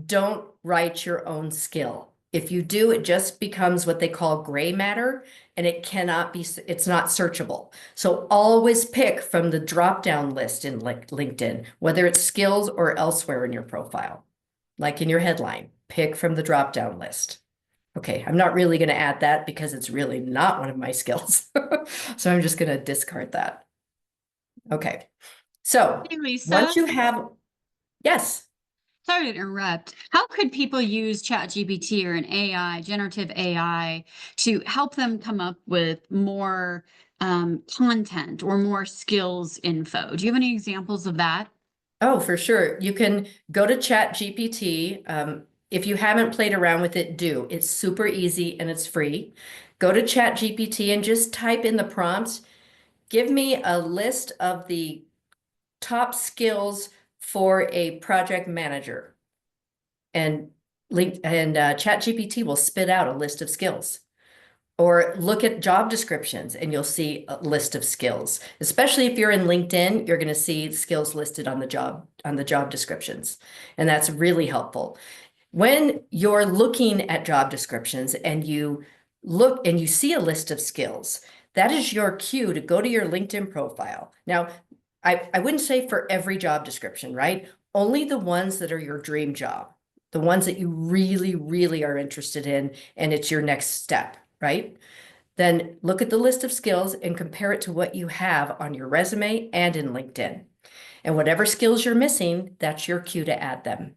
Don't write your own skill. If you do, it just becomes what they call gray matter, and it cannot be, it's not searchable. So always pick from the drop-down list in LinkedIn, whether it's skills or elsewhere in your profile, like in your headline, pick from the drop-down list. Okay, I'm not really going to add that because it's really not one of my skills. So I'm just going to discard that. Okay, so Hey, Lisa. once you have, yes. Sorry to interrupt. How could people use ChatGPT or an AI, generative AI, to help them come up with more content or more skills info? Do you have any examples of that? Oh, for sure. You can go to ChatGPT. If you haven't played around with it, do. It's super easy and it's free. Go to ChatGPT and just type in the prompts. Give me a list of the top skills for a project manager. And ChatGPT will spit out a list of skills. Or look at job descriptions and you'll see a list of skills. Especially if you're in LinkedIn, you're going to see skills listed on the job descriptions. And that's really helpful. When you're looking at job descriptions and you look and you see a list of skills, that is your cue to go to your LinkedIn profile. Now, I wouldn't say for every job description, right? Only the ones that are your dream job, the ones that you really, really are interested in, and it's your next step, right? Then look at the list of skills and compare it to what you have on your resume and in LinkedIn. And whatever skills you're missing, that's your cue to add them,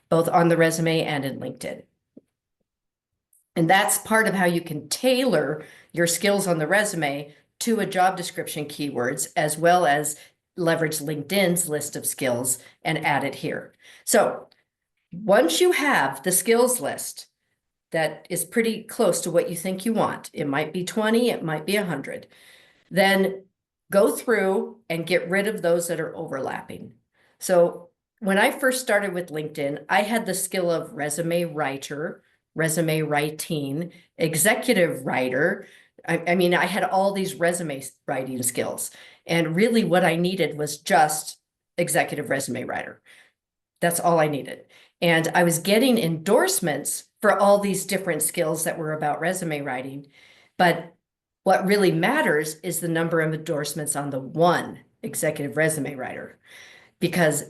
both on the resume and in LinkedIn. And that's part of how you can tailor your skills on the resume to a job description keywords, as well as leverage LinkedIn's list of skills and add it here. So once you have the skills list that is pretty close to what you think you want, it might be 20, it might be 100, then go through and get rid of those that are overlapping. So when I first started with LinkedIn, I had the skill of resume writer, resume writing, executive writer. I mean, I had all these resume writing skills. And really what I needed was just executive resume writer. That's all I needed. And I was getting endorsements for all these different skills that were about resume writing. But what really matters is the number of endorsements on the one executive resume writer, because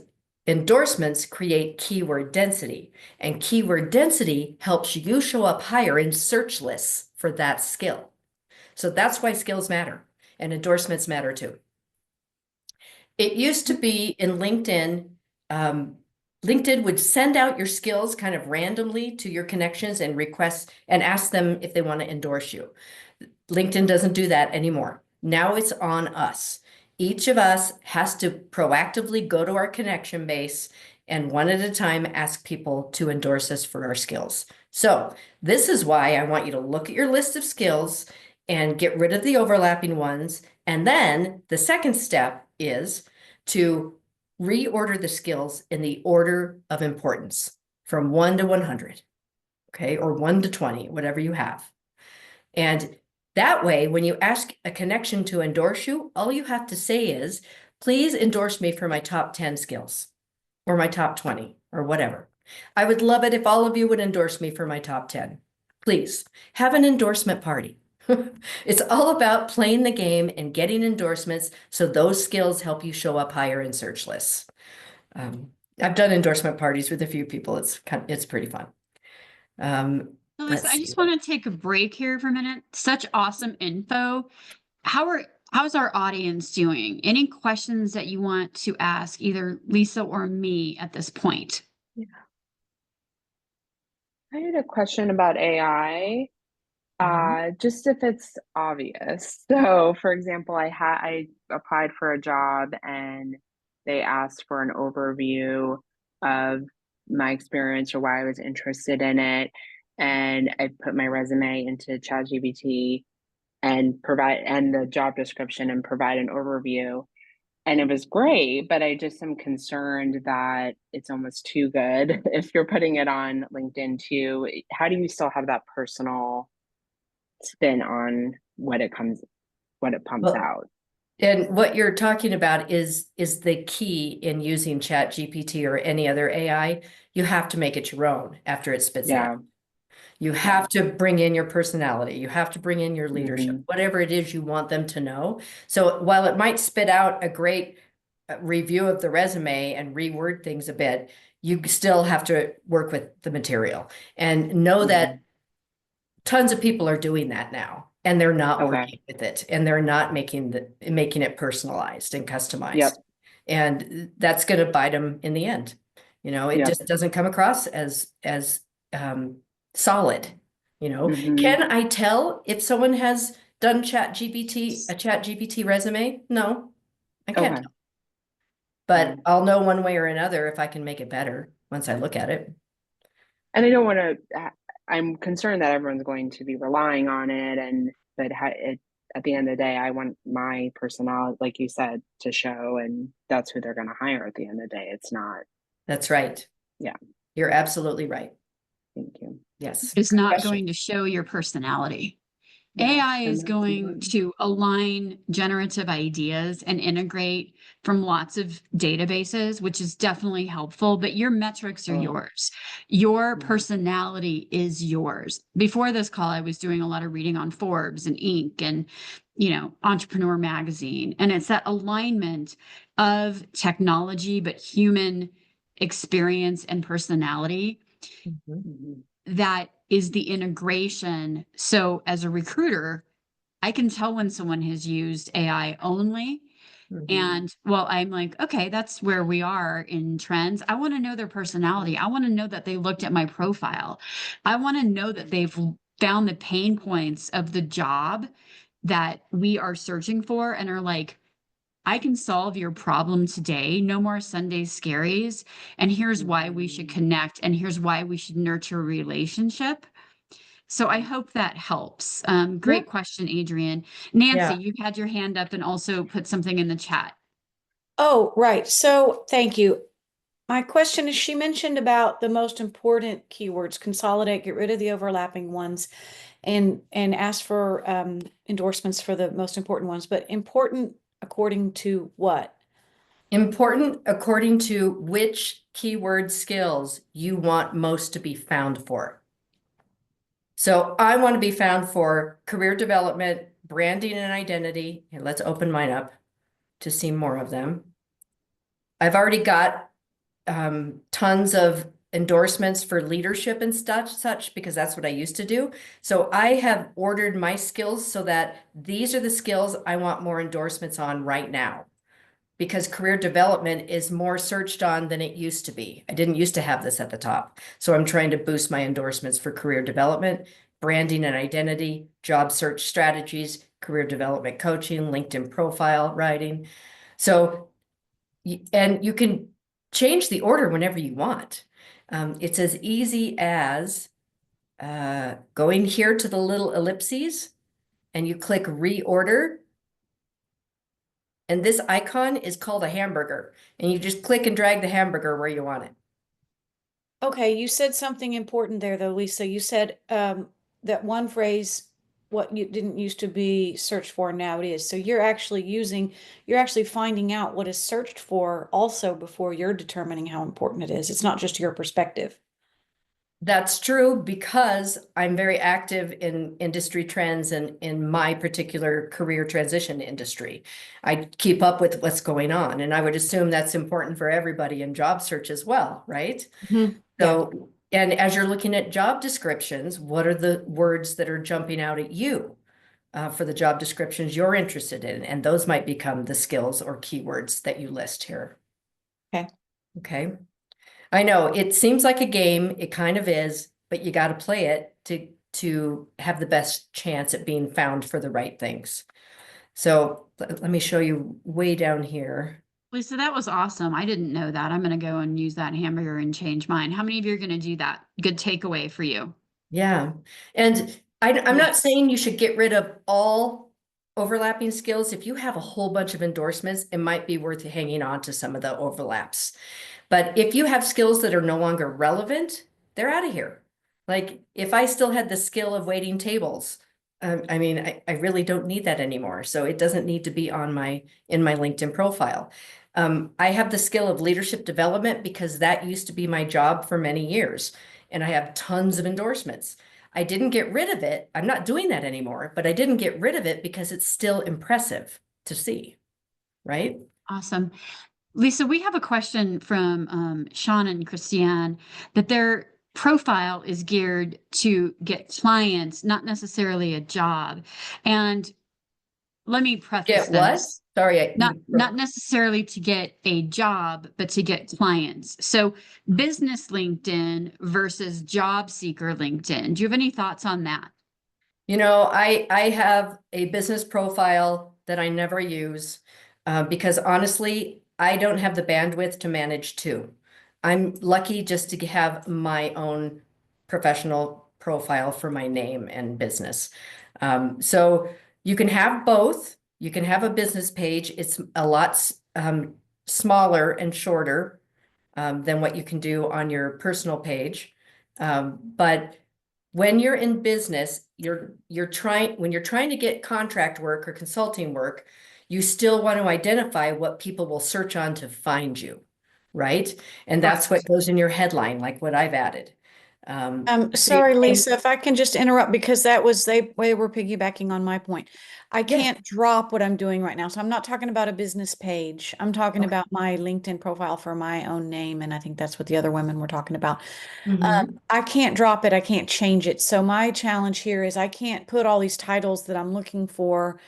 endorsements create keyword density, and keyword density helps you show up higher in search lists for that skill. So that's why skills matter, and endorsements matter too. It used to be in LinkedIn, LinkedIn would send out your skills kind of randomly to your connections and request and ask them if they want to endorse you. LinkedIn doesn't do that anymore. Now it's on us. Each of us has to proactively go to our connection base and one at a time ask people to endorse us for our skills. So this is why I want you to look at your list of skills and get rid of the overlapping ones. And then the second step is to reorder the skills in the order of importance from 1 to 100, okay, or 1 to 20, whatever you have. And that way, when you ask a connection to endorse you, all you have to say is, please endorse me for my top 10 skills or my top 20 or whatever. I would love it if all of you would endorse me for my top 10. Please have an endorsement party. It's all about playing the game and getting endorsements so those skills help you show up higher in search lists. I've done endorsement parties with a few people. It's pretty fun. Melissa, Let's I see. just want to take a break here for a minute. Such awesome info. How's our audience doing? Any questions that you want to ask either Lisa or me at this point? I had a question about AI. Just if it's obvious. So, for example, I applied for a job and they asked for an overview of my experience or why I was interested in it, and I put my resume into ChatGPT and the job description and provide an overview. And it was great, but I just am concerned that it's almost too good if you're putting it on LinkedIn too. How do you still have that personal spin on what it pumps Well, out? and what you're talking about is the key in using Chat GPT or any other AI. You have to make it your own after it spits it out. Yeah. You have to bring in your personality. You have to bring in your leadership, Mhm. whatever it is you want them to know. So while it might spit out a great review of the resume and reword things a bit, you still have to work with the material and know that tons of people are doing that now, and they're not Okay. working with it, and they're not making it personalized and customized. Yep. And that's going to bite them in the end. You know, it Yep. just doesn't come across as solid. You know, Mhm. can I tell if someone has done a Chat GPT resume? No, I can't Okay. tell. But I'll know one way or another if I can make it better once I look at it. And I don't want to. I'm concerned that everyone's going to be relying on it, but at the end of the day, I want my personality, like you said, to show, and that's who they're going to hire at the end of the day. It's not. That's right. Yeah. You're absolutely right. Thank you. Yes. It's Good not question. going to show your personality. Yeah, AI and is that's going important. to align generative ideas and integrate from lots of databases, which is definitely helpful, but your metrics are Oh. yours. Your Yeah. personality is yours. Before this call, I was doing a lot of reading on Forbes and Inc. and, Entrepreneur Magazine. And it's that alignment of technology, but human experience and personality Mhm. that is the integration. So as a recruiter, I can tell when someone has used AI only. And well, I'm like, okay, that's where we are in trends. I want to know their personality. I want to know that they looked at my profile. I want to know that they've found the pain points of the job that we are searching for and are like, I can solve your problem today. No more Sunday scaries. And here's why we should connect. And here's why we should nurture a relationship. So I hope that helps. Great question, Adrian. Nancy, Yeah. you had your hand up and also put something in the chat. Oh, right. So thank you. My question is, she mentioned about the most important keywords, consolidate, get rid of the overlapping ones, and ask for endorsements for the most important ones. But important according to what? Important according to which keyword skills you want most to be found for. So I want to be found for career development, branding and identity. And let's open mine up to see more of them. I've already got tons of endorsements for leadership and such because that's what I used to do. So I have ordered my skills so that these are the skills I want more endorsements on right now, because career development is more searched on than it used to be. I didn't used to have this at the top. So I'm trying to boost my endorsements for career development, branding and identity, job search strategies, career development coaching, LinkedIn profile writing. So, and you can change the order whenever you want. It's as easy as going here to the little ellipses and you click reorder. And this icon is called a hamburger. And you just click and drag the hamburger where you want it. Okay, you said something important there, though, Lisa. You said that one phrase, what you didn't used to be searched for, now it is. So you're actually finding out what is searched for also before you're determining how important it is. It's not just your perspective. That's true because I'm very active in industry trends and in my particular career transition industry. I keep up with what's going on, and I would assume that's important for everybody in job search as well, right? Yeah. So And as you're looking at job descriptions, what are the words that are jumping out at you for the job descriptions you're interested in? And those might become the skills or keywords that you list here. Okay. Okay. I know it seems like a game. It kind of is, but you got to play it to have the best chance at being found for the right things. So let me show you way down here. Lisa, that was awesome. I didn't know that. I'm going to go and use that hamburger and change mine. How many of you are going to do that? Good takeaway for you. Yeah. And I'm not saying you should get rid of all overlapping skills. If you have a whole bunch of endorsements, it might be worth hanging on to some of the overlaps. But if you have skills that are no longer relevant, they're out of here. Like if I still had the skill of waiting tables, I mean, I really don't need that anymore. So it doesn't need to be on in my LinkedIn profile. I have the skill of leadership development because that used to be my job for many years. And I have tons of endorsements. I didn't get rid of it. I'm not doing that anymore, but I didn't get rid of it because it's still impressive to see, right? Awesome. Lisa, we have a question from Sean and Christiane that their profile is geared to get clients, not necessarily a job. And let me preface Get what? this. Sorry, Not necessarily to get a job, but to get clients. So business LinkedIn versus job seeker LinkedIn. Do you have any thoughts on that? You know, I have a business profile that I never use because honestly, I don't have the bandwidth to manage two. I'm lucky just to have my own professional profile for my name and business. So you can have both. You can have a business page. It's a lot smaller and shorter than what you can do on your personal page. But when you're in business, when you're trying to get contract work or consulting work, you still want to identify what people will search on to find you, right? And that's what goes in your headline, like what I've added. Sorry, Lisa, if I can just interrupt because they were piggybacking on my point. I can't drop what I'm doing right now. So I'm not talking about a business page. I'm talking about my LinkedIn profile for my own name. And I think that's what the other women were talking about. I can't drop it. I can't change it. So my challenge here is I can't put all these titles that I'm looking for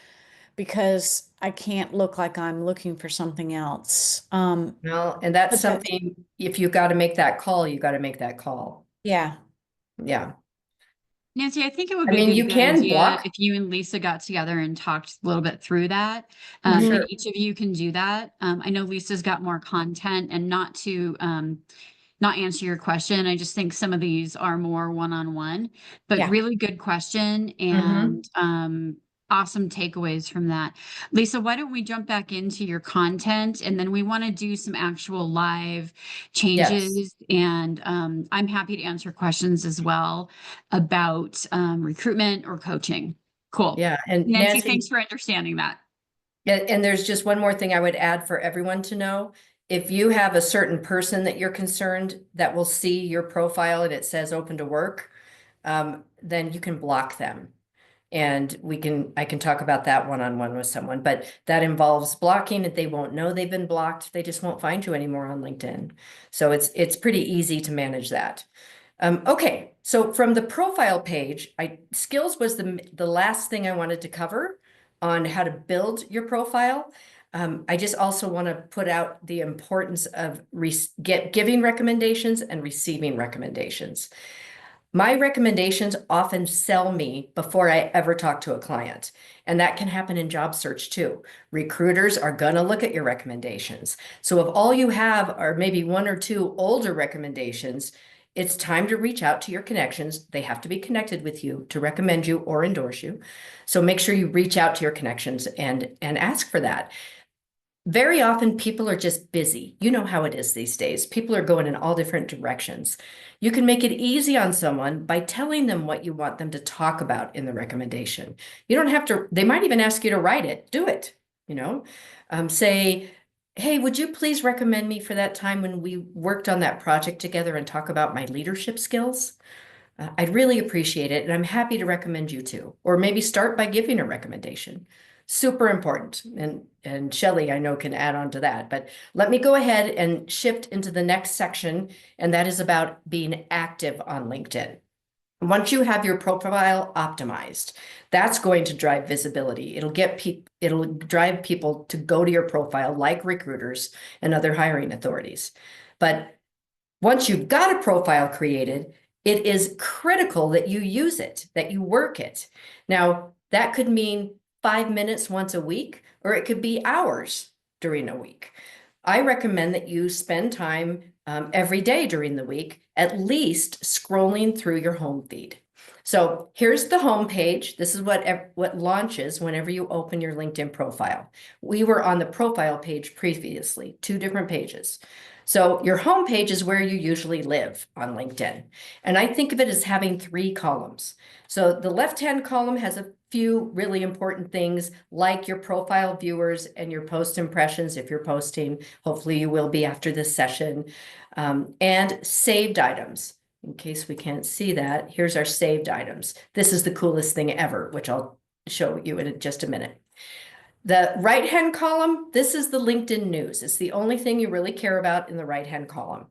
because I can't look like I'm looking for something else. Well, and that's something, if you got to make that call, you got to make that call. Yeah. Yeah. Nancy, I think it would I be mean, a you good can idea block. if you and Lisa got together and talked a little bit through that. Sure. And each of you can do that. I know Lisa's got more content, and not to not answer your question. I just think some of these are more one-on-one, but Yeah. really good question and awesome takeaways from that. Lisa, why don't we jump back into your content, and then we want to do some actual live changes. And I'm happy to answer questions as well about recruitment or coaching. Cool. Yeah. And Nancy, thanks for understanding that. Yeah, and there's just one more thing I would add for everyone to know. If you have a certain person that you're concerned that will see your profile and it says open to work, then you can block them. And I can talk about that one-on-one with someone, but that involves blocking it. They won't know they've been blocked. They just won't find you anymore on LinkedIn. So it's pretty easy to manage that. Okay, so from the profile page, skills was the last thing I wanted to cover on how to build your profile. I just also want to put out the importance of giving recommendations and receiving recommendations. My recommendations often sell me before I ever talk to a client. And that can happen in job search too. Recruiters are going to look at your recommendations. So if all you have are maybe one or two older recommendations, it's time to reach out to your connections. They have to be connected with you to recommend you or endorse you. So make sure you reach out to your connections and ask for that. Very often people are just busy. You know how it is these days. People are going in all different directions. You can make it easy on someone by telling them what you want them to talk about in the recommendation. You don't have to, they might even ask you to write it. Do it, say, hey, would you please recommend me for that time when we worked on that project together and talk about my leadership skills? I'd really appreciate it. And I'm happy to recommend you too. Or maybe start by giving a recommendation. Super important. And Shelley, I know, can add on to that, but let me go ahead and shift into the next section, and that is about being active on LinkedIn. Once you have your profile optimized, that's going to drive visibility. It'll drive people to go to your profile, like recruiters and other hiring authorities. But once you've got a profile created, it is critical that you use it, that you work it. Now, that could mean 5 minutes once a week, or it could be hours during a week. I recommend that you spend time every day during the week, at least scrolling through your home feed. So here's the home page. This is what launches whenever you open your LinkedIn profile. We were on the profile page previously, 2 different pages. So your home page is where you usually live on LinkedIn. And I think of it as having 3 columns. So the left-hand column has a few really important things, like your profile viewers and your post impressions if you're posting. Hopefully you will be after this session. And saved items. In case we can't see that, here's our saved items. This is the coolest thing ever, which I'll show you in just a minute. The right-hand column, this is the LinkedIn news. It's the only thing you really care about in the right-hand column.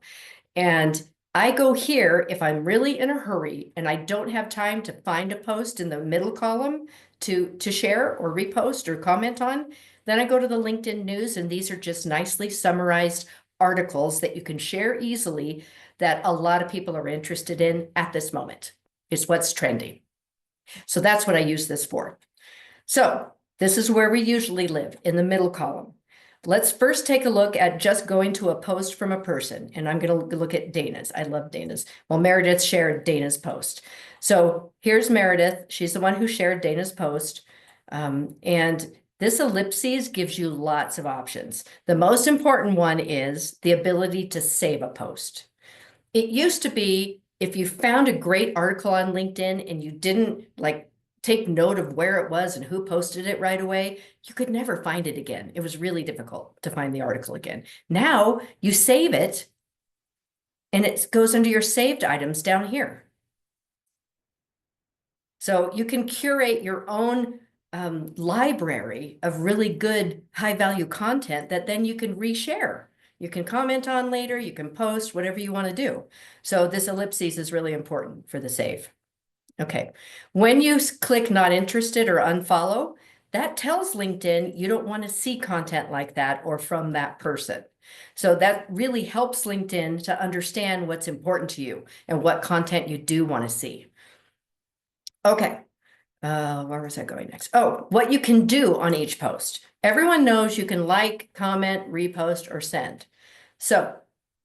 And I go here if I'm really in a hurry and I don't have time to find a post in the middle column to share or repost or comment on, then I go to the LinkedIn news, and these are just nicely summarized articles that you can share easily that a lot of people are interested in at this moment. It's what's trending. So that's what I use this for. So this is where we usually live, in the middle column. Let's first take a look at just going to a post from a person. And I'm going to look at Dana's. I love Dana's. Well, Meredith shared Dana's post. So here's Meredith. She's the one who shared Dana's post. And this ellipses gives you lots of options. The most important one is the ability to save a post. It used to be if you found a great article on LinkedIn and you didn't take note of where it was and who posted it right away, you could never find it again. It was really difficult to find the article again. Now you save it and it goes under your saved items down here. So you can curate your own library of really good high value content that then you can reshare. You can comment on later, you can post, whatever you want to do. So this ellipses is really important for the save. Okay, when you click not interested or unfollow, that tells LinkedIn you don't want to see content like that or from that person. So that really helps LinkedIn to understand what's important to you and what content you do want to see. Okay, where was I going next? Oh, what you can do on each post. Everyone knows you can like, comment, repost, or send. So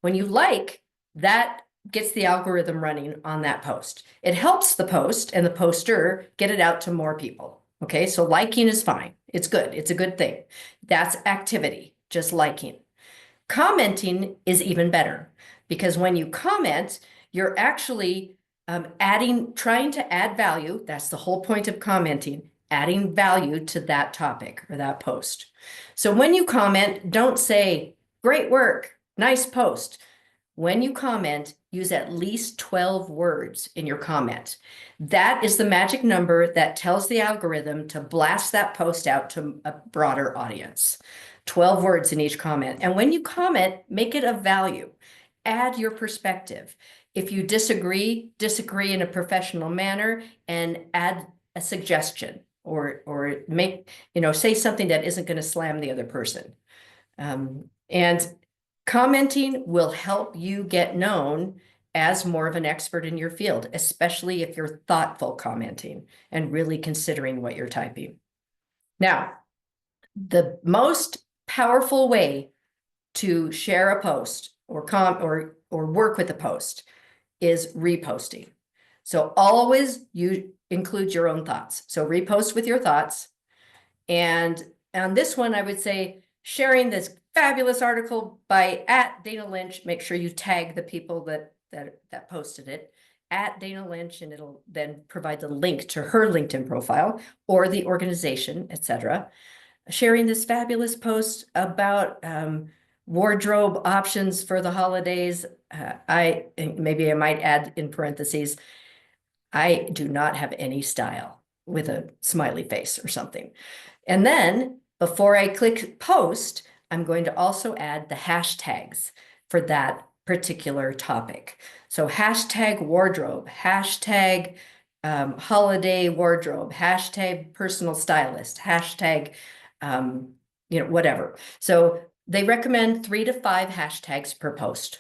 when you like, that gets the algorithm running on that post. It helps the post and the poster get it out to more people. Okay, so liking is fine. It's good. It's a good thing. That's activity, just liking. Commenting is even better because when you comment, you're actually trying to add value. That's the whole point of commenting, adding value to that topic or that post. So when you comment, don't say, great work, nice post. When you comment, use at least 12 words in your comment. That is the magic number that tells the algorithm to blast that post out to a broader audience. 12 words in each comment. And when you comment, make it of value. Add your perspective. If you disagree in a professional manner and add a suggestion or make, say something that isn't going to slam the other person. And commenting will help you get known as more of an expert in your field, especially if you're thoughtful commenting and really considering what you're typing. Now, the most powerful way to share a post or work with a post is reposting. So always you include your own thoughts. So repost with your thoughts. And on this one, I would say sharing this fabulous article by @Dana Lynch. Make sure you tag the people that posted it @Dana Lynch, and it'll then provide the link to her LinkedIn profile or the organization, etc. Sharing this fabulous post about wardrobe options for the holidays. Maybe I might add in parentheses, I do not have any style. with a smiley face or something. And then before I click post, I'm going to also add the hashtags for that particular topic. So hashtag wardrobe, hashtag holiday wardrobe, hashtag personal stylist, hashtag, whatever. So they recommend 3 to 5 hashtags per post.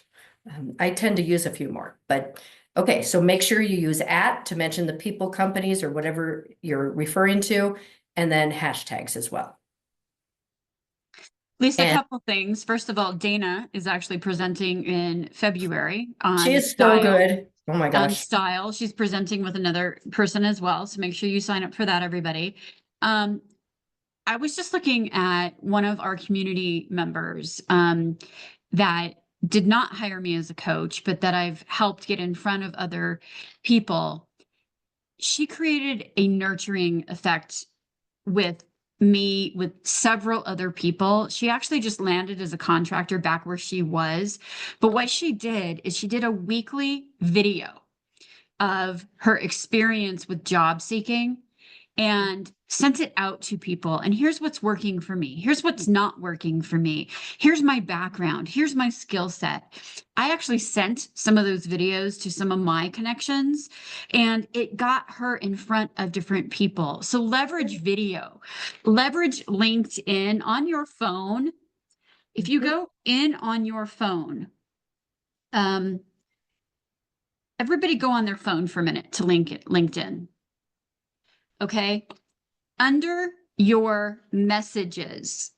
I tend to use a few more, but okay. So make sure you use @ to mention the people, companies, or whatever you're referring to, and then hashtags as well. Lisa, a And couple things. First of all, Dana is actually presenting in February on she is so style. good. Oh my On gosh. style. She's presenting with another person as well. So make sure you sign up for that, everybody. I was just looking at one of our community members that did not hire me as a coach, but that I've helped get in front of other people. She created a nurturing effect with me, with several other people. She actually just landed as a contractor back where she was. But what she did is she did a weekly video of her experience with job seeking and sent it out to people. And here's what's working for me. Here's what's not working for me. Here's my background. Here's my skill set. I actually sent some of those videos to some of my connections, and it got her in front of different people. So leverage video, leverage LinkedIn on your phone. If you go in on your phone, everybody go on their phone for a minute to LinkedIn. Okay. Under your messages,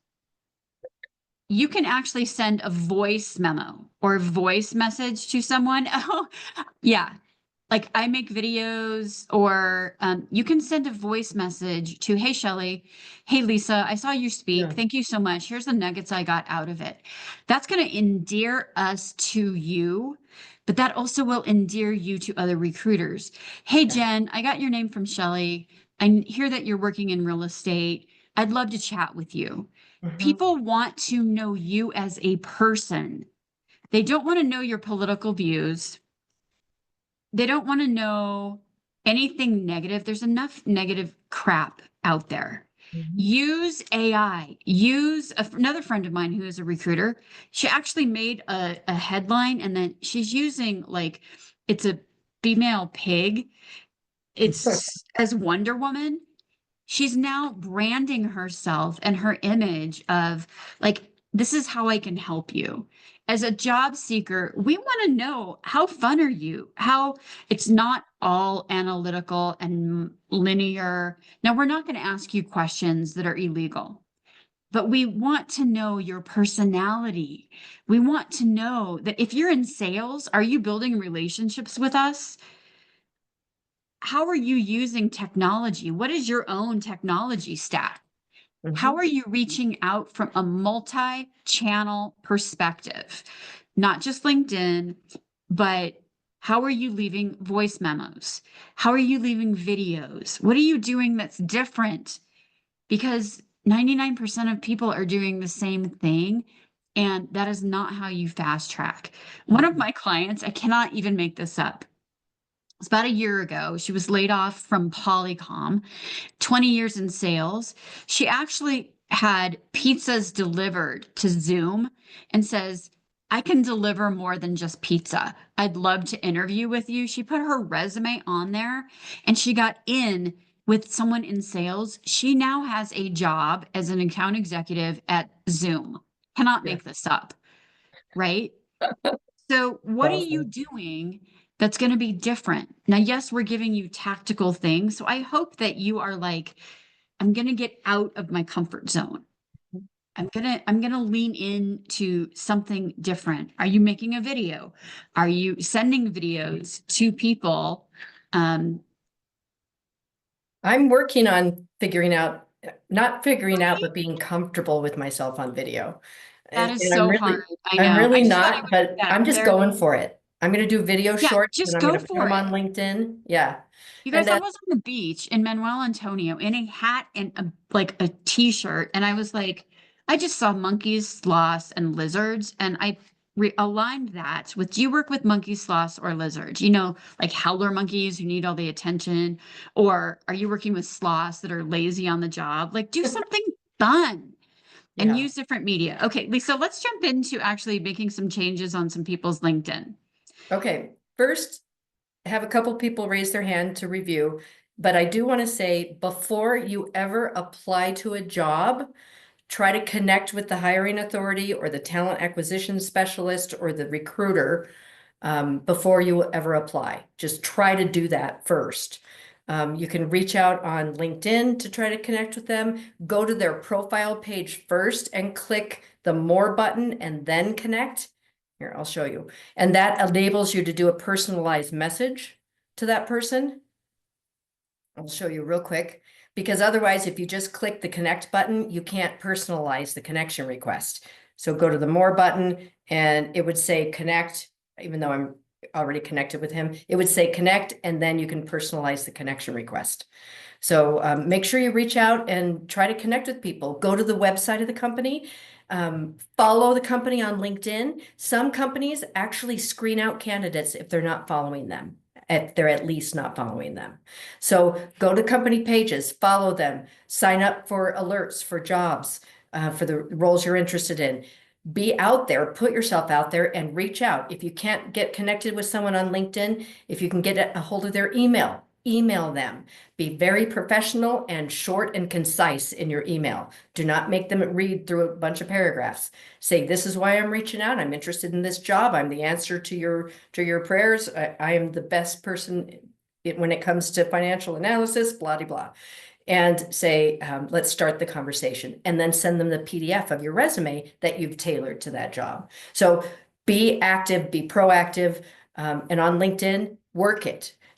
you can actually send a voice memo or a voice message to someone. Oh, yeah. Like I make videos, or you can send a voice message to, hey, Chelle, hey, Lisa, I saw you speak. Yeah. Thank you so much. Here's the nuggets I got out of it. That's going to endear us to you, but that also will endear you to other recruiters. Hey, Jen, I got your name from Chelle. I hear that you're working in real estate. I'd love to chat with you. People want to know you as a person. They don't want to know your political views. They don't want to know anything negative. There's enough negative crap out there. Use AI. Use another friend of mine who is a recruiter. She actually made a headline, and then she's using it's a female pig. It's as Wonder Woman. She's now branding herself and her image of this is how I can help you. As a job seeker, we want to know, how fun are you? How it's not all analytical and linear. Now, we're not going to ask you questions that are illegal, but we want to know your personality. We want to know that if you're in sales, are you building relationships with us? How are you using technology? What is your own technology stack? How are you reaching out from a multi-channel perspective? Not just LinkedIn, but how are you leaving voice memos? How are you leaving videos? What are you doing that's different? Because 99% of people are doing the same thing, and that is not how you fast track. One of my clients, I cannot even make this up. It's about a year ago. She was laid off from Polycom, 20 years in sales. She actually had pizzas delivered to Zoom and says, I can deliver more than just pizza. I'd love to interview with you. She put her resume on there and she got in with someone in sales. She now has a job as an account executive at Zoom. Cannot make this up, right? So what are you doing that's going to be different? Now, yes, we're giving you tactical things. So I hope that you are like, I'm going to get out of my comfort zone. I'm going to lean into something different. Are you making a video? Are you sending videos to people? I'm working on not figuring out, but being comfortable with myself on video. That is And so hard. I know. I'm really I just thought I not, would but get I'm just there. going for it. I'm going to do video Yeah, shorts just and I'm go going to put for them on it. LinkedIn. Yeah. You guys, And I was on the beach in Manuel Antonio in a hat and a t-shirt, and I was like, I just saw monkeys, sloths, and lizards, and I aligned that with, do you work with monkey sloths or lizards? You know, like howler monkeys who need all the attention, or are you working with sloths that are lazy on the job? Like, do something fun and Yeah. use different media. Okay, Lisa, let's jump into actually making some changes on some people's LinkedIn. Okay, first, have a couple people raise their hand to review, but I do want to say before you ever apply to a job, try to connect with the hiring authority or the talent acquisition specialist or the recruiter before you ever apply. Just try to do that first. You can reach out on LinkedIn to try to connect with them. Go to their profile page first and click the More button and then connect. Here, I'll show you. And that enables you to do a personalized message to that person. I'll show you real quick, because otherwise, if you just click the connect button, you can't personalize the connection request. So go to the More button and it would say connect, even though I'm already connected with him, it would say connect, and then you can personalize the connection request. So make sure you reach out and try to connect with people. Go to the website of the company. Follow the company on LinkedIn. Some companies actually screen out candidates if they're not following them. If they're at least not following them. So go to company pages, follow them, sign up for alerts for jobs, for the roles you're interested in. Be out there, put yourself out there and reach out. If you can't get connected with someone on LinkedIn, if you can get a hold of their email, email them. Be very professional and short and concise in your email. Do not make them read through a bunch of paragraphs. Say, this is why I'm reaching out. I'm interested in this job. I'm the answer to your prayers. I am the best person when it comes to financial analysis, blah, blah, blah. And say, let's start the conversation, and then send them the PDF of your resume that you've tailored to that job. So be active, be proactive, and on LinkedIn, work it.